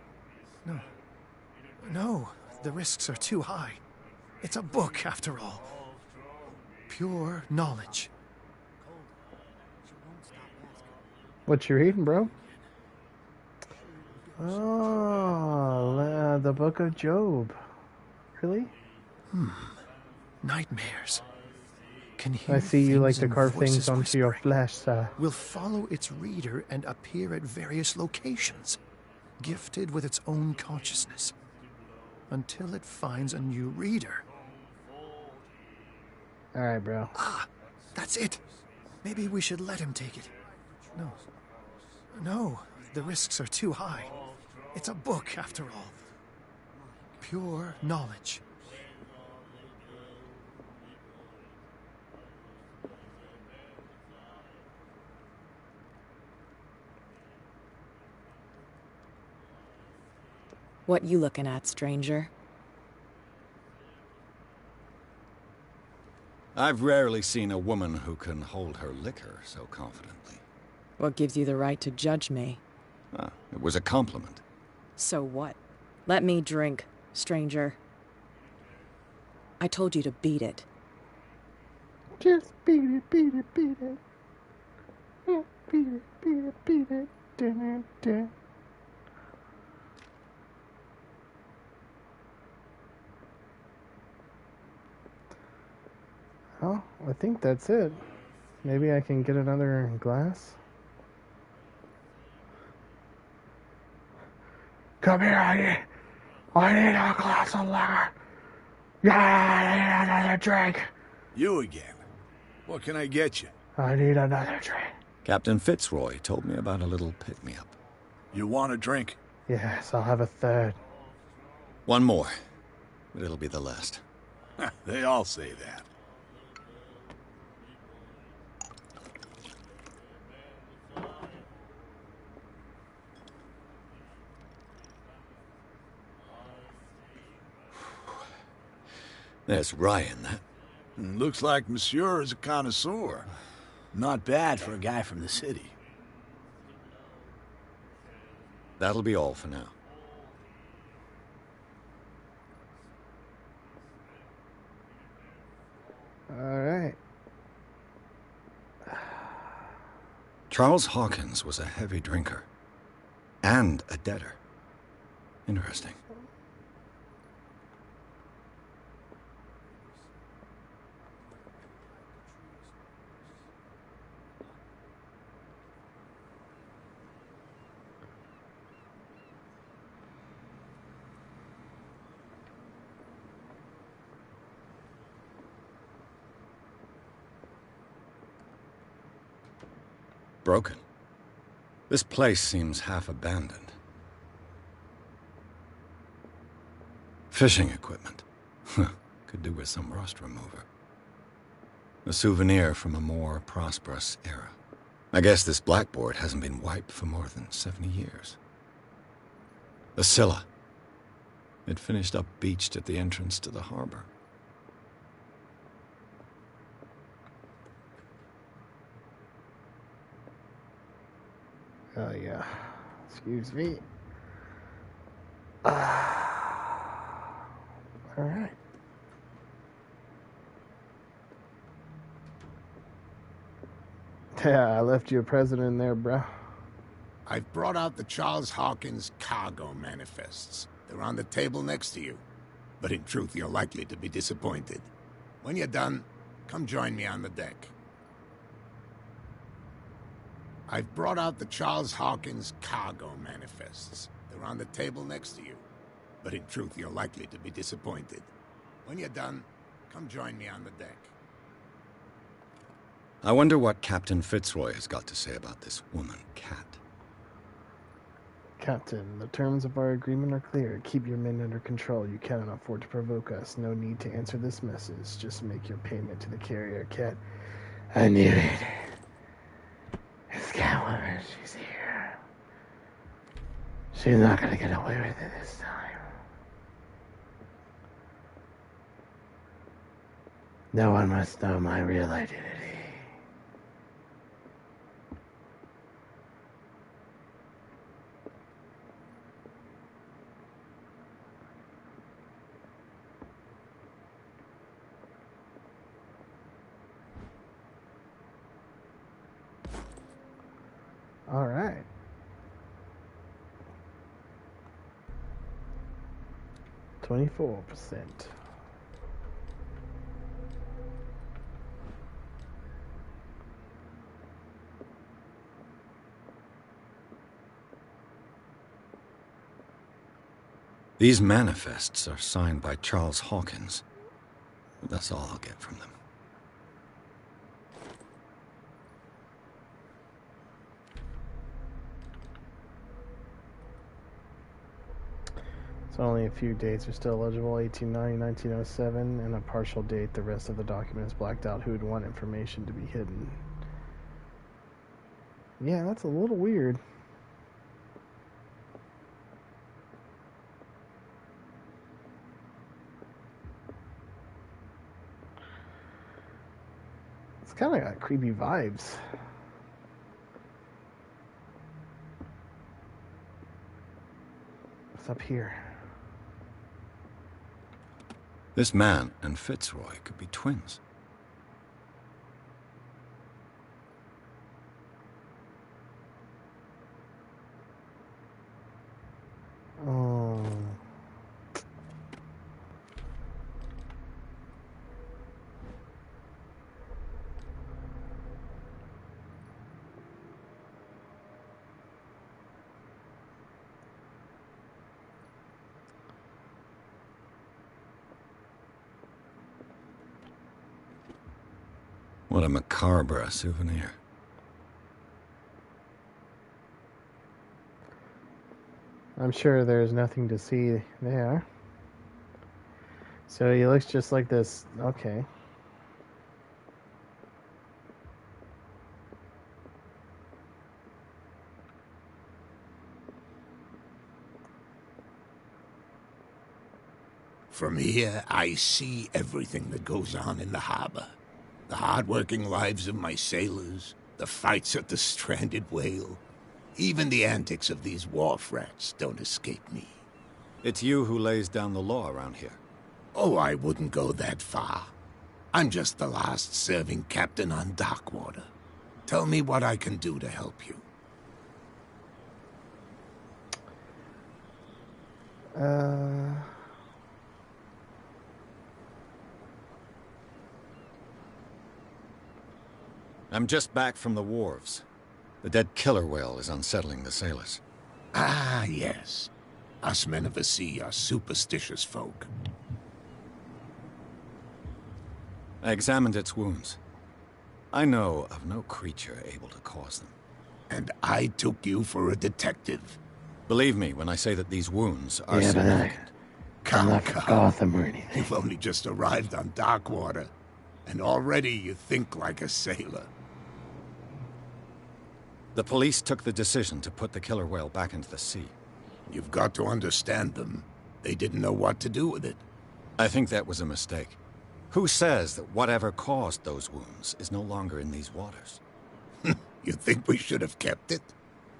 No, the risks are too high. It's a book, after all. Pure knowledge. What you reading, bro? Oh, the Book of Job. Really? Nightmares. Can hear I see you like to and carve things voices onto your whispering. flesh, sir. Will follow its reader and appear at various locations, gifted with its own consciousness, until it finds a new reader. Alright, bro. Ah, that's it. Maybe we should let him take it. No, the risks are too high. It's a book, after all. Pure knowledge. What you looking at, stranger? I've rarely seen a woman who can hold her liquor so confidently. What gives you the right to judge me? Ah, it was a compliment. So what? Let me drink, stranger. I told you to beat it. Just beat it, beat it, beat it. Yeah, beat it, beat it, beat it. Dun, dun. Oh, I think that's it. Maybe I can get another glass? Come here, I need a glass of liquor. Yeah, I need another drink. You again. What can I get you? I need another drink. Captain Fitzroy told me about a little pick-me-up. You want a drink? Yes, I'll have a third. One more, but it'll be the last. They all say that. There's rye in that. Looks like Monsieur is a connoisseur. Not bad for a guy from the city. That'll be all for now. Alright. Charles Hawkins was a heavy drinker. And a debtor. Interesting. broken. This place seems half abandoned. Fishing equipment. Could do with some rust remover. A souvenir from a more prosperous era. I guess this blackboard hasn't been wiped for more than 70 years. The Scylla. It finished up beached at the entrance to the harbor. Oh, yeah. Excuse me. Alright. Yeah, I left you a present in there, bro. I've brought out the Charles Hawkins cargo manifests. They're on the table next to you. But in truth, you're likely to be disappointed. When you're done, come join me on the deck. I've brought out the Charles Hawkins cargo manifests. They're on the table next to you. But in truth, you're likely to be disappointed. When you're done, come join me on the deck. I wonder what Captain Fitzroy has got to say about this woman, Cat. Captain, the terms of our agreement are clear. Keep your men under control. You cannot afford to provoke us. No need to answer this message. Just make your payment to the carrier, Cat. I knew it. It's Catwoman. She's here. She's not gonna get away with it this time. No one must know my real identity. All right. %. These manifests are signed by Charles Hawkins. But that's all I'll get from them. So only a few dates are still eligible: 1890, 1907, and a partial date. The rest of the document is blacked out. Who would want information to be hidden? Yeah, that's a little weird. It's kind of got creepy vibes. What's up here? This man and Fitzroy could be twins. Oh. What a macabre souvenir. I'm sure there's nothing to see there. So he looks just like this. Okay. From here, I see everything that goes on in the harbor. The hard-working lives of my sailors, the fights at the stranded whale. Even the antics of these wharf rats don't escape me. It's you who lays down the law around here. Oh, I wouldn't go that far. I'm just the last serving captain on Darkwater. Tell me what I can do to help you. I'm just back from the wharves. The dead killer whale is unsettling the sailors. Ah, yes. Us men of the sea are superstitious folk. I examined its wounds. I know of no creature able to cause them. And I took you for a detective. Believe me when I say that these wounds are Yeah, but significant. I'm not from Gotham or anything. You've only just arrived on Darkwater, and already you think like a sailor. The police took the decision to put the killer whale back into the sea. You've got to understand them. They didn't know what to do with it. I think that was a mistake. Who says that whatever caused those wounds is no longer in these waters? You think we should have kept it?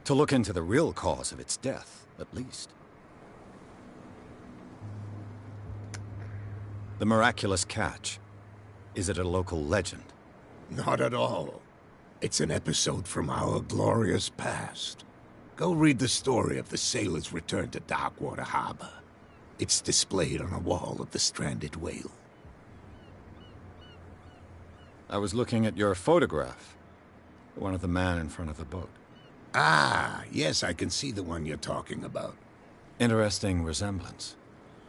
To look into the real cause of its death, at least. The miraculous catch. Is it a local legend? Not at all. It's an episode from our glorious past. Go read the story of the sailor's return to Darkwater Harbor. It's displayed on a wall of the stranded whale. I was looking at your photograph. The one of the man in front of the boat. Ah, yes, I can see the one you're talking about. Interesting resemblance.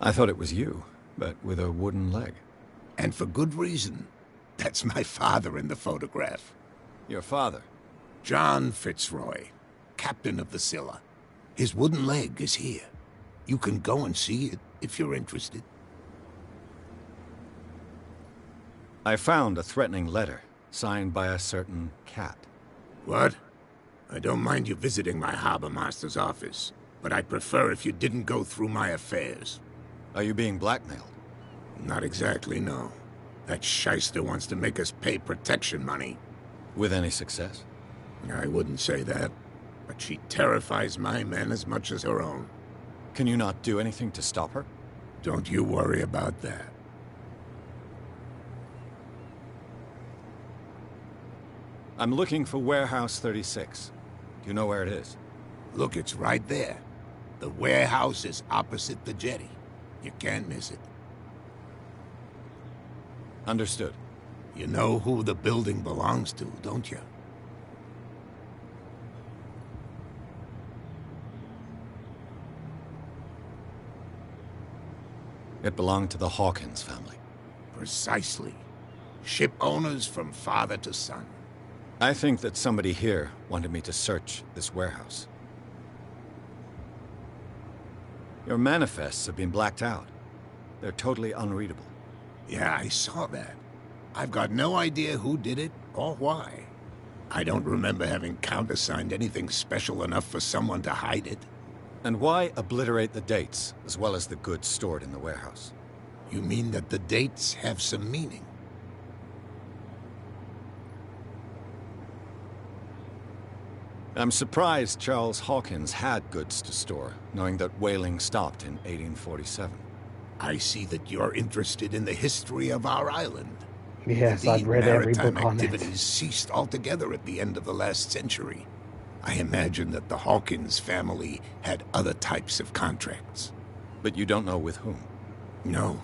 I thought it was you, but with a wooden leg. And for good reason. That's my father in the photograph. Your father? John Fitzroy, captain of the Scylla. His wooden leg is here. You can go and see it if you're interested. I found a threatening letter, signed by a certain cat. What? I don't mind you visiting my harbor master's office, but I'd prefer if you didn't go through my affairs. Are you being blackmailed? Not exactly, no. That shyster wants to make us pay protection money. With any success? I wouldn't say that, but she terrifies my men as much as her own. Can you not do anything to stop her? Don't you worry about that. I'm looking for Warehouse 36. Do you know where it is? Look, it's right there. The warehouse is opposite the jetty. You can't miss it. Understood. You know who the building belongs to, don't you? It belonged to the Hawkins family. Precisely. Ship owners from father to son. I think that somebody here wanted me to search this warehouse. Your manifests have been blacked out. They're totally unreadable. Yeah, I saw that. I've got no idea who did it or why. I don't remember having countersigned anything special enough for someone to hide it. And why obliterate the dates, as well as the goods stored in the warehouse? You mean that the dates have some meaning? I'm surprised Charles Hawkins had goods to store, knowing that whaling stopped in 1847. I see that you're interested in the history of our island. Yes, Indeed, I've read every maritime book on it. activities ceased altogether at the end of the last century. I imagine that the Hawkins family had other types of contracts. But you don't know with whom? No,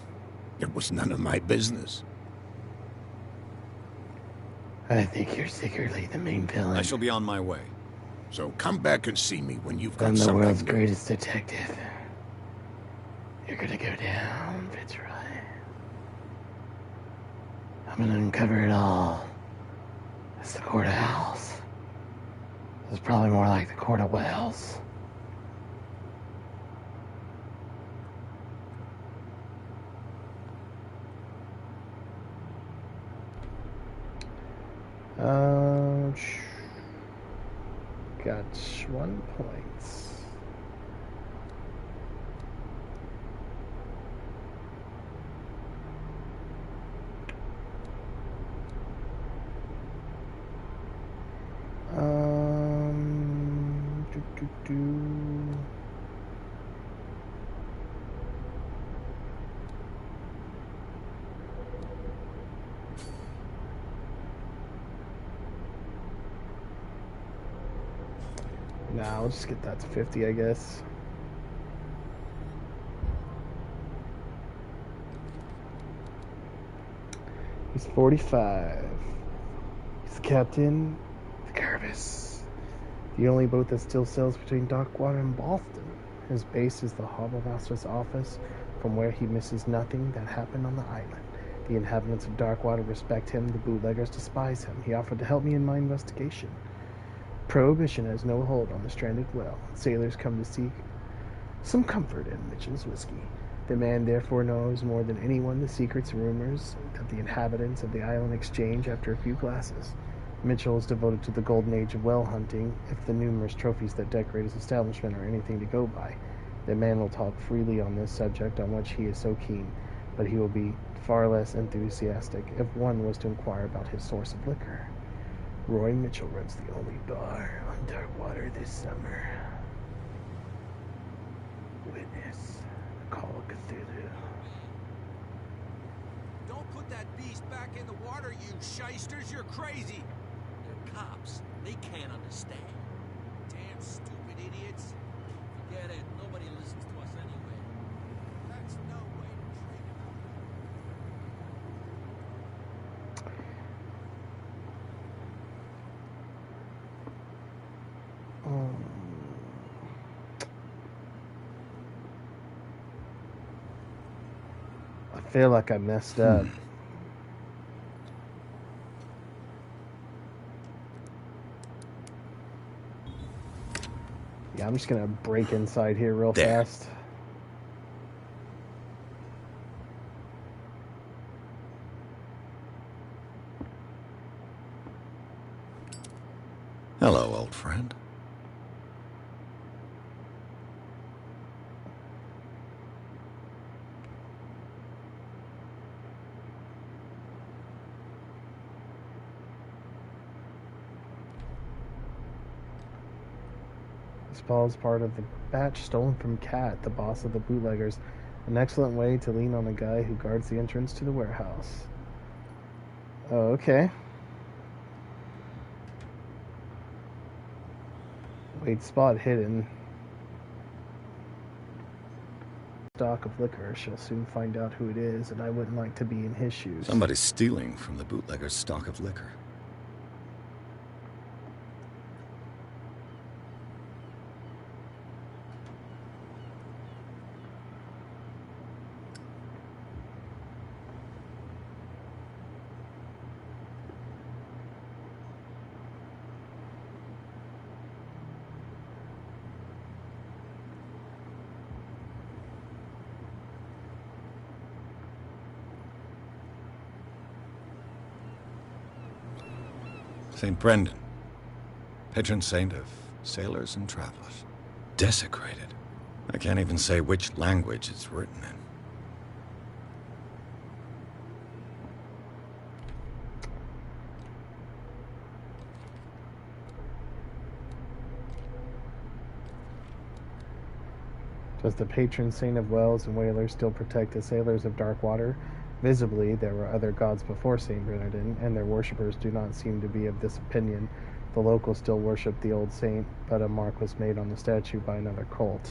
it was none of my business. I think you're secretly the main villain. I shall be on my way. So come back and see me when you've got I'm the something. world's greatest detective. You're gonna go down, Fitzroy. I'm gonna uncover it all. It's the Court of Owls. It's probably more like the Court of Whales. Got 1 point. Nah, I'll just get that to 50, I guess. He's 45. He's the captain of the Curvis, the only boat that still sails between Darkwater and Boston. His base is the harbor master's office, from where he misses nothing that happened on the island. The inhabitants of Darkwater respect him, the bootleggers despise him. He offered to help me in my investigation. Prohibition has no hold on the stranded whale. Sailors come to seek some comfort in Mitchell's whiskey. The man therefore knows more than anyone the secrets and rumors that the inhabitants of the island exchange after a few glasses. Mitchell is devoted to the golden age of whale hunting, if the numerous trophies that decorate his establishment are anything to go by. The man will talk freely on this subject on which he is so keen, but he will be far less enthusiastic if one was to inquire about his source of liquor. Roy Mitchell runs the only bar on Darkwater this summer. Witness, Call of Cthulhu. Don't put that beast back in the water, you shysters. You're crazy. They're cops. They can't understand. Damn stupid idiots. Forget it. Nobody listens to us anyway. That's no way to treat I feel like I messed up. Yeah, I'm just gonna break inside here real fast. Hello, old friend. This ball is part of the batch stolen from Cat, the boss of the bootleggers. An excellent way to lean on the guy who guards the entrance to the warehouse. Oh, okay. Wait, spot hidden. Stock of liquor. Shall soon find out who it is, and I wouldn't like to be in his shoes. Somebody's stealing from the bootlegger's stock of liquor. St. Brendan, patron saint of sailors and travelers. Desecrated. I can't even say which language it's written in. Does the patron saint of whales and whalers still protect the sailors of Darkwater? Visibly, there were other gods before St. Bernardin, and their worshippers do not seem to be of this opinion. The locals still worship the old saint, but a mark was made on the statue by another cult.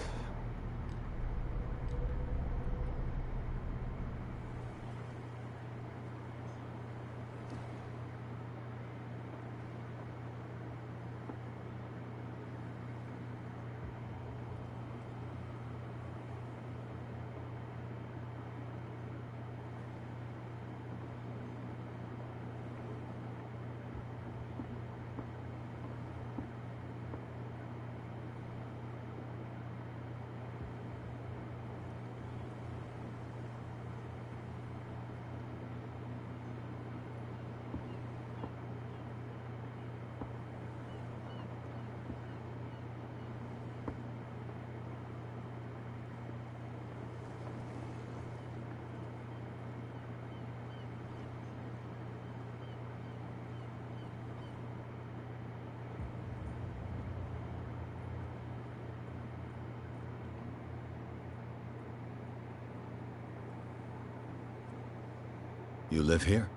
You live here?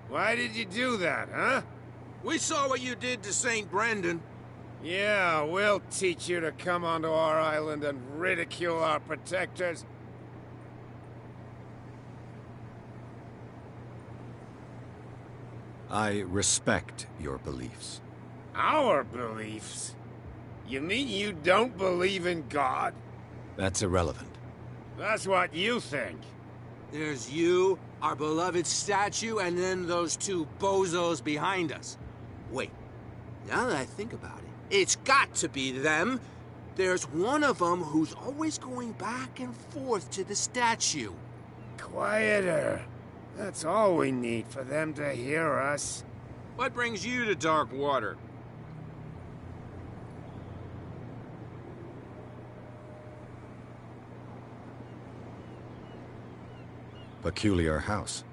Why did you do that, huh? We saw what you did to St. Brendan. Yeah, we'll teach you to come onto our island and ridicule our protectors. I respect your beliefs. Our beliefs? You mean you don't believe in God? That's irrelevant. That's what you think. There's you, our beloved statue, and then those two bozos behind us. Wait, now that I think about it, It's got to be them. There's one of them who's always going back and forth to the statue. Quieter. That's all we need for them to hear us. What brings you to dark water? Peculiar house.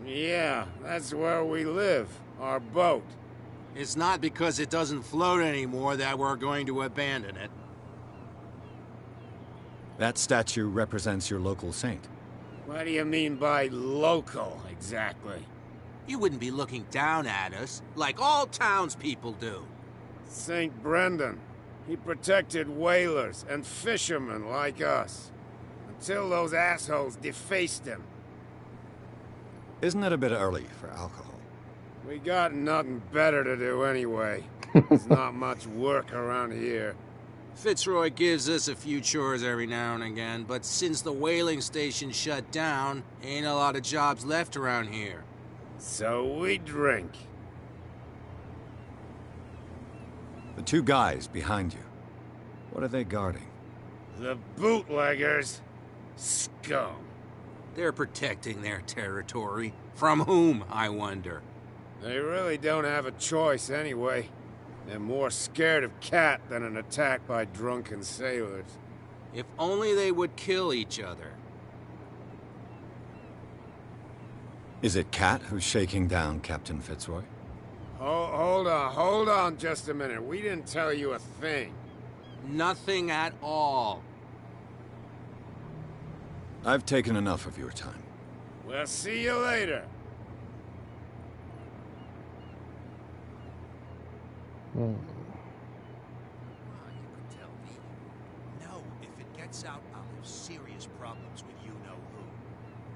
Yeah, that's where we live. Our boat. It's not because it doesn't float anymore that we're going to abandon it. That statue represents your local saint. What do you mean by local, exactly? You wouldn't be looking down at us, like all townspeople do. St. Brendan. He protected whalers and fishermen like us. Until those assholes defaced him. Isn't it a bit early for alcohol? We got nothing better to do anyway. There's not much work around here. Fitzroy gives us a few chores every now and again, but since the whaling station shut down, ain't a lot of jobs left around here. So we drink. The two guys behind you, what are they guarding? The bootleggers. Scum. They're protecting their territory. From whom, I wonder? They really don't have a choice anyway. They're more scared of Cat than an attack by drunken sailors. If only they would kill each other. Is it Cat who's shaking down Captain Fitzroy? Hold on just a minute. We didn't tell you a thing. Nothing at all. I've taken enough of your time. We'll see you later. You could tell me. No, if it gets out, I'll have serious problems with you-know-who.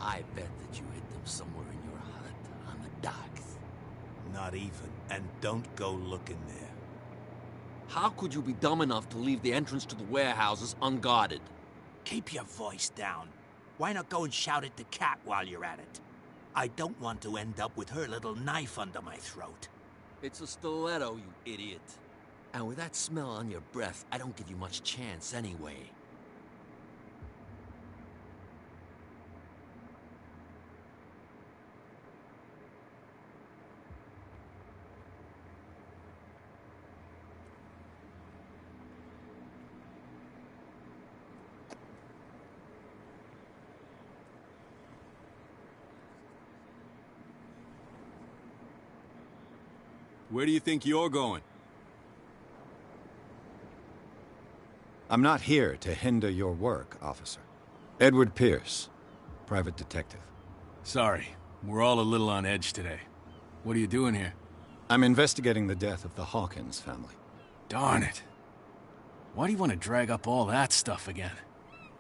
I bet that you hid them somewhere in your hut on the docks. Not even. And don't go looking there. How could you be dumb enough to leave the entrance to the warehouses unguarded? Keep your voice down. Why not go and shout at the cat while you're at it? I don't want to end up with her little knife under my throat. It's a stiletto, you idiot. And with that smell on your breath, I don't give you much chance anyway. Where do you think you're going? I'm not here to hinder your work, officer. Edward Pierce, private detective. Sorry, we're all a little on edge today. What are you doing here? I'm investigating the death of the Hawkins family. Darn it. Why do you want to drag up all that stuff again?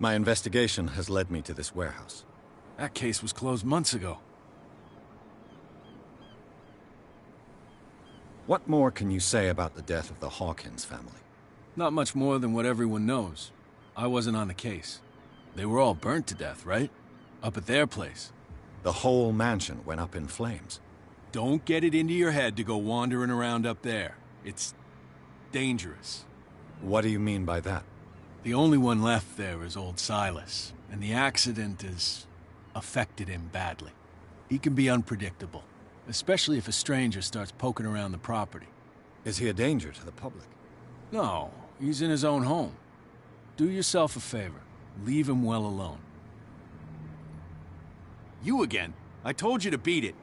My investigation has led me to this warehouse. That case was closed months ago. What more can you say about the death of the Hawkins family? Not much more than what everyone knows. I wasn't on the case. They were all burnt to death, right? Up at their place. The whole mansion went up in flames. Don't get it into your head to go wandering around up there. It's dangerous. What do you mean by that? The only one left there is old Silas, and the accident has affected him badly. He can be unpredictable. Especially if a stranger starts poking around the property. Is he a danger to the public? No, he's in his own home. Do yourself a favor. Leave him well alone. You again? I told you to beat it.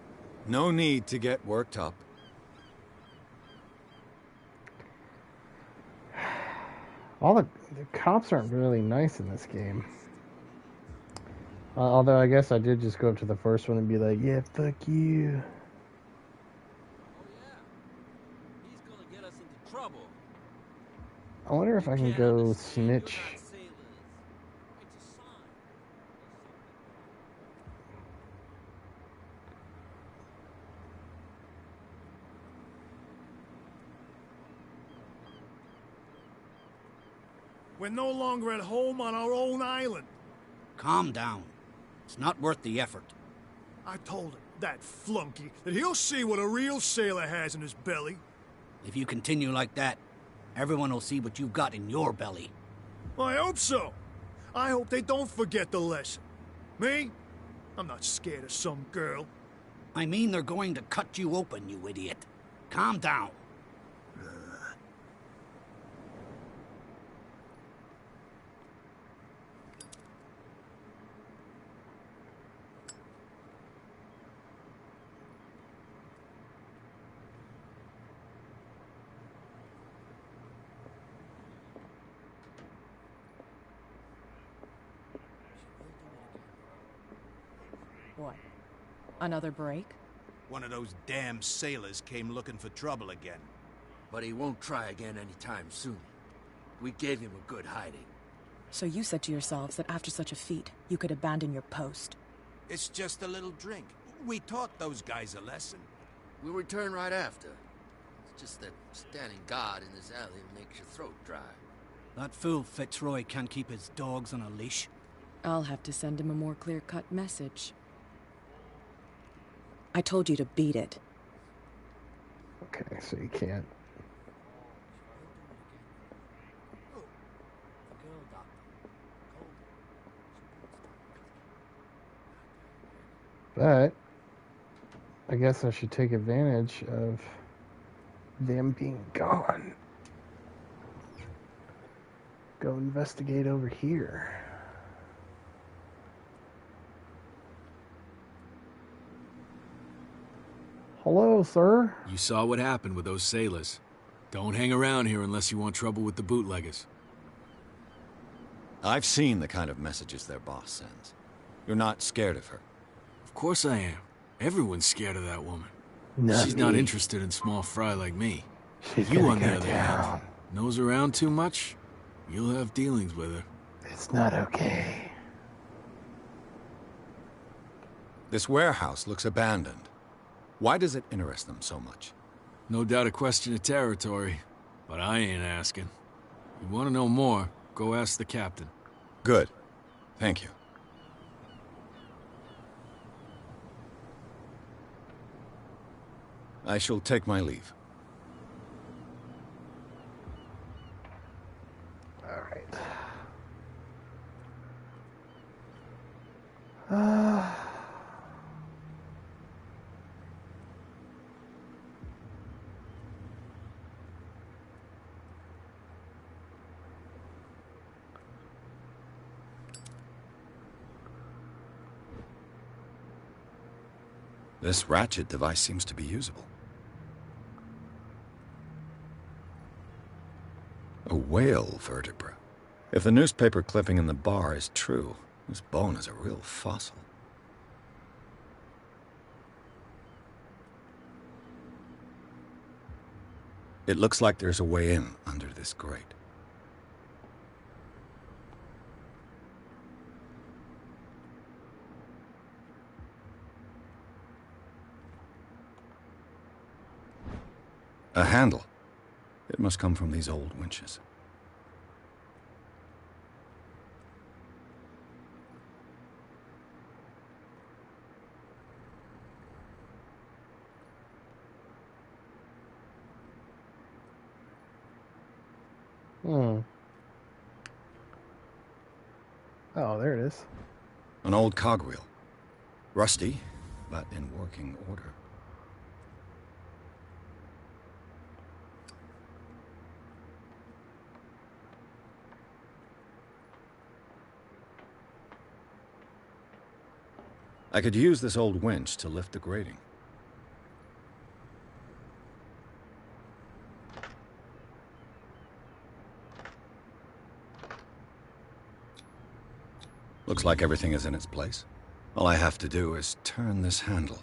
No need to get worked up. All the cops aren't really nice in this game. Although I guess I did just go up to the first one and be like, yeah, fuck you. I wonder if I can go snitch. We're no longer at home on our own island. Calm down. It's not worth the effort. I told him, that flunky, that he'll see what a real sailor has in his belly. If you continue like that, Everyone will see what you've got in your belly. I hope so. I hope they don't forget the lesson. Me? I'm not scared of some girl. I mean they're going to cut you open, you idiot. Calm down. What? Another break? One of those damn sailors came looking for trouble again. But he won't try again anytime soon. We gave him a good hiding. So you said to yourselves that after such a feat, you could abandon your post. It's just a little drink. We taught those guys a lesson. We'll return right after. It's just that standing guard in this alley makes your throat dry. That fool Fitzroy can't keep his dogs on a leash. I'll have to send him a more clear-cut message. I told you to beat it. Okay, so you can't. But I guess I should take advantage of them being gone. Go investigate over here. Hello, sir. You saw what happened with those sailors. Don't hang around here unless you want trouble with the bootleggers. I've seen the kind of messages their boss sends. You're not scared of her. Of course I am. Everyone's scared of that woman. Not She's me. not interested in small fry like me. She's You, gonna on the go other down. hand, nose around too much, you'll have dealings with her. It's not okay. This warehouse looks abandoned. Why does it interest them so much? No doubt a question of territory, but I ain't asking. You want to know more, go ask the captain. Good. Thank you. I shall take my leave. All right. This ratchet device seems to be usable. A whale vertebra. If the newspaper clipping in the bar is true, this bone is a real fossil. It looks like there's a way in under this grate. A handle. It must come from these old winches. Oh, there it is. An old cogwheel. Rusty, but in working order. I could use this old winch to lift the grating. Looks like everything is in its place. All I have to do is turn this handle.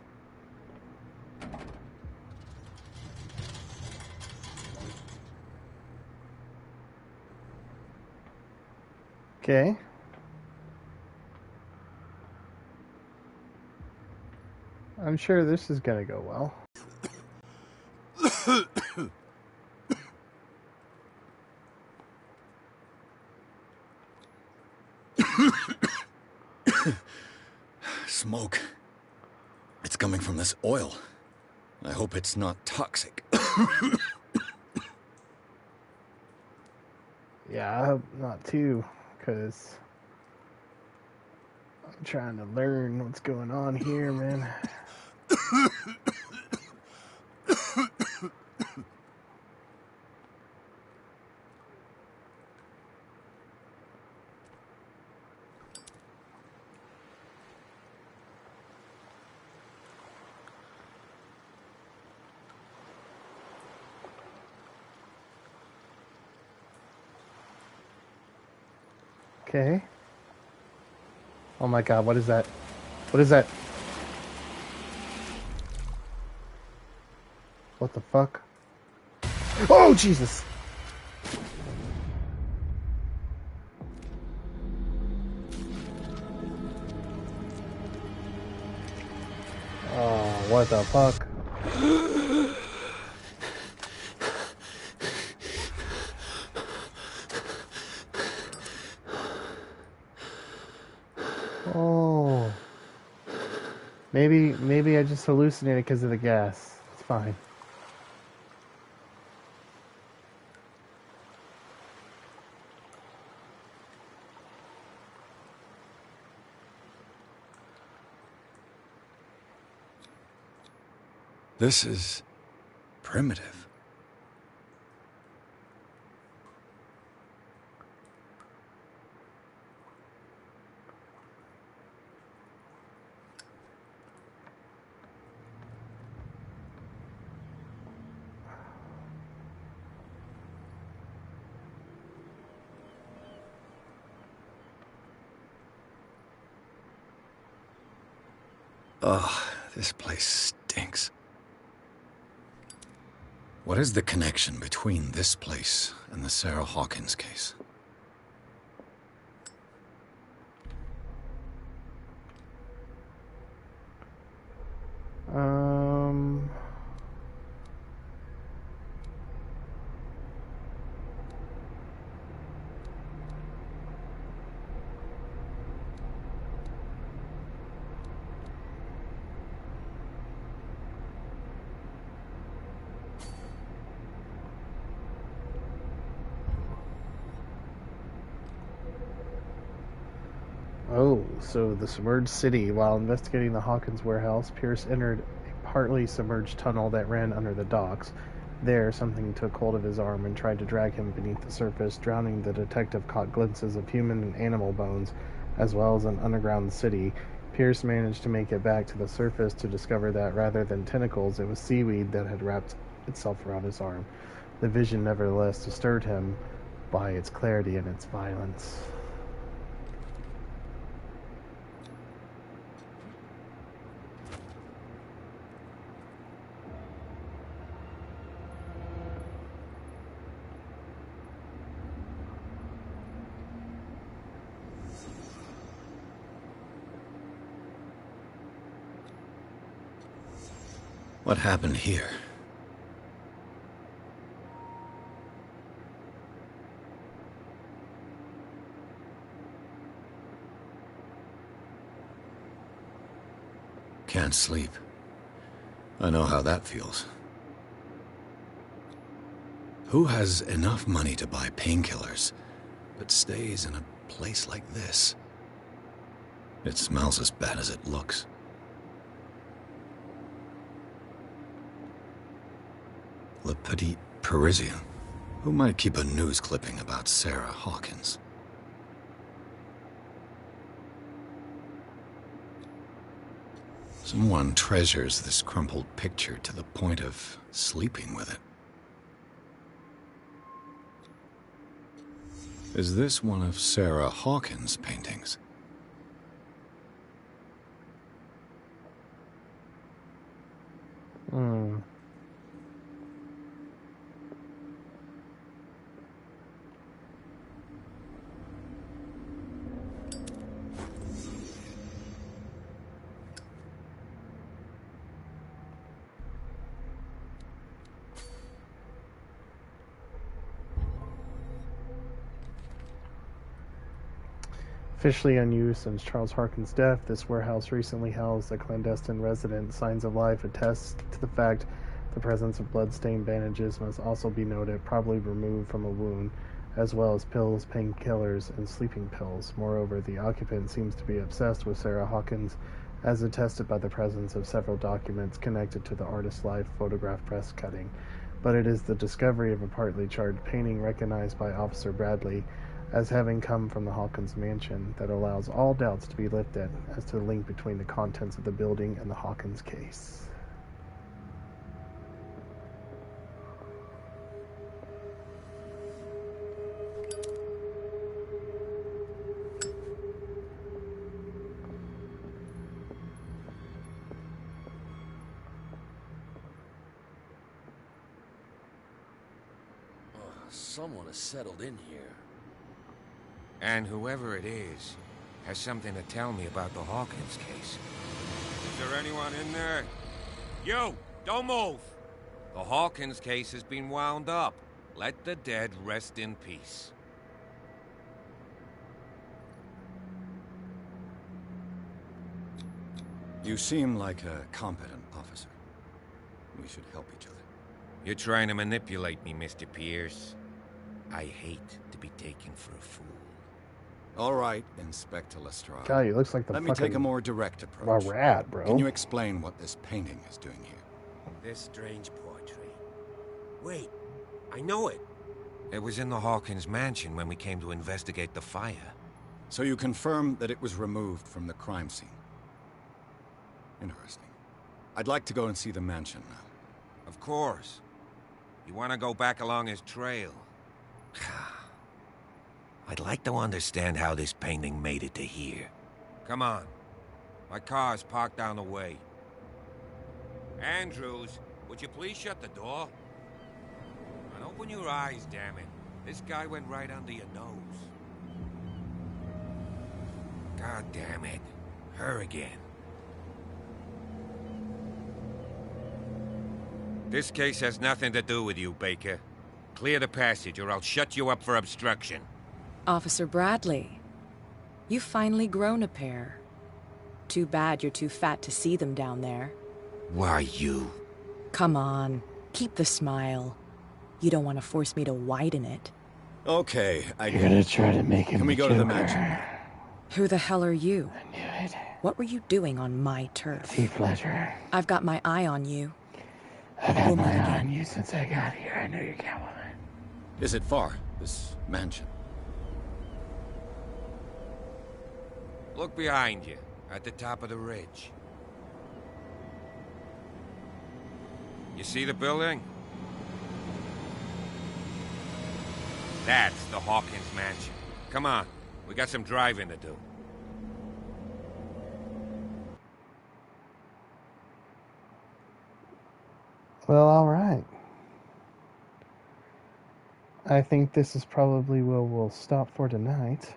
Okay. I'm sure this is gonna go well. Smoke. It's coming from this oil. I hope it's not toxic. Yeah, I hope not too, because I'm trying to learn what's going on here, man. Okay. Oh my god, what is that? What is that? What the fuck? Oh, Jesus! Oh, what the fuck? Oh. Maybe I just hallucinated because of the gas. It's fine. This is primitive. Ugh, this place stinks. What is the connection between this place and the Sarah Hawkins case? Oh, so the submerged city. While investigating the Hawkins warehouse, Pierce entered a partly submerged tunnel that ran under the docks. There, something took hold of his arm and tried to drag him beneath the surface. Drowning, the detective caught glimpses of human and animal bones, as well as an underground city. Pierce managed to make it back to the surface to discover that rather than tentacles, it was seaweed that had wrapped itself around his arm. The vision nevertheless disturbed him by its clarity and its violence. What happened here? Can't sleep. I know how that feels. Who has enough money to buy painkillers, but stays in a place like this? It smells as bad as it looks. Le Petit Parisien. Who might keep a news clipping about Sarah Hawkins? Someone treasures this crumpled picture to the point of sleeping with it. Is this one of Sarah Hawkins' paintings? Officially unused since Charles Harkin's death, this warehouse recently housed a clandestine resident. Signs of life attest to the fact the presence of blood-stained bandages must also be noted, probably removed from a wound. as well as pills, painkillers, and sleeping pills. Moreover, the occupant seems to be obsessed with Sarah Hawkins, as attested by the presence of several documents connected to the artist's life photograph press cutting. But it is the discovery of a partly charred painting recognized by Officer Bradley as having come from the Hawkins mansion that allows all doubts to be lifted as to the link between the contents of the building and the Hawkins case. Someone has settled in here. And whoever it is has something to tell me about the Hawkins case. Is there anyone in there? You! Don't move! The Hawkins case has been wound up. Let the dead rest in peace. You seem like a competent officer. We should help each other. You're trying to manipulate me, Mr. Pierce. I hate to be taken for a fool. All right, Inspector Lestrade. God, he looks like the Let me take a more direct approach. A rat, bro. Can you explain what this painting is doing here? This strange portrait. Wait, I know it. It was in the Hawkins mansion when we came to investigate the fire. So you confirm that it was removed from the crime scene? Interesting. I'd like to go and see the mansion now. Of course. You want to go back along his trail? I'd like to understand how this painting made it to here. Come on. My car's parked down the way. Andrews, would you please shut the door? And open your eyes, damn it. This guy went right under your nose. God damn it. Her again. This case has nothing to do with you, Baker. Clear the passage, or I'll shut you up for obstruction. Officer Bradley, you've finally grown a pair. Too bad you're too fat to see them down there. Why, you? Come on, keep the smile. You don't want to force me to widen it. Okay, You're gonna try to make him Can we go Joker. to the mansion? Who the hell are you? I knew it. What were you doing on my turf? Heath Ledger. I've got my eye on you. I've had my eye on you since I got here. I know you're Catwoman. Is it far, this mansion? Look behind you, at the top of the ridge. You see the building? That's the Hawkins mansion. Come on, we got some driving to do. Well, alright. I think this is probably where we'll stop for tonight.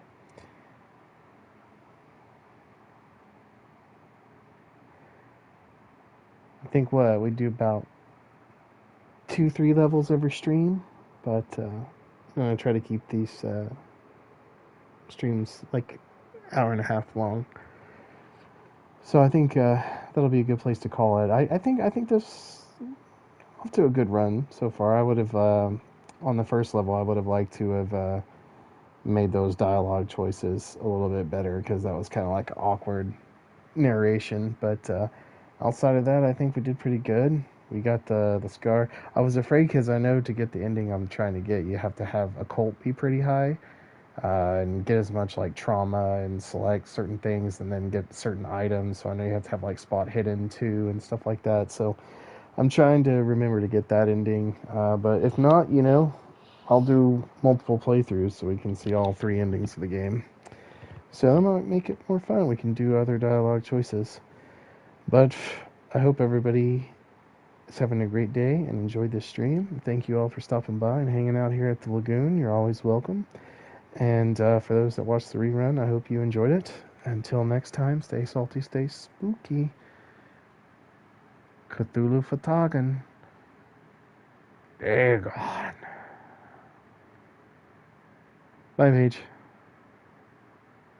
I think we do about 2-3 levels every stream, but I'm going to try to keep these streams like hour and a half long. So I think that'll be a good place to call it. I think this off to a good run so far. I would have on the first level, I would have liked to have made those dialogue choices a little bit better, because that was kind of like awkward narration. But outside of that, I think we did pretty good. We got the scar. I was afraid, because I know to get the ending I'm trying to get, you have to have occult be pretty high, and get as much like trauma and select certain things and then get certain items. So I know you have to have like spot hidden too and stuff like that. So I'm trying to remember to get that ending. But if not, I'll do multiple playthroughs so we can see all 3 endings of the game. So that might make it more fun. We can do other dialogue choices. But I hope everybody is having a great day and enjoyed this stream. Thank you all for stopping by and hanging out here at the Lagoon. You're always welcome. And for those that watched the rerun, I hope you enjoyed it. Until next time, stay salty, stay spooky. Cthulhu Fatagan. Dagon. Bye, Paige.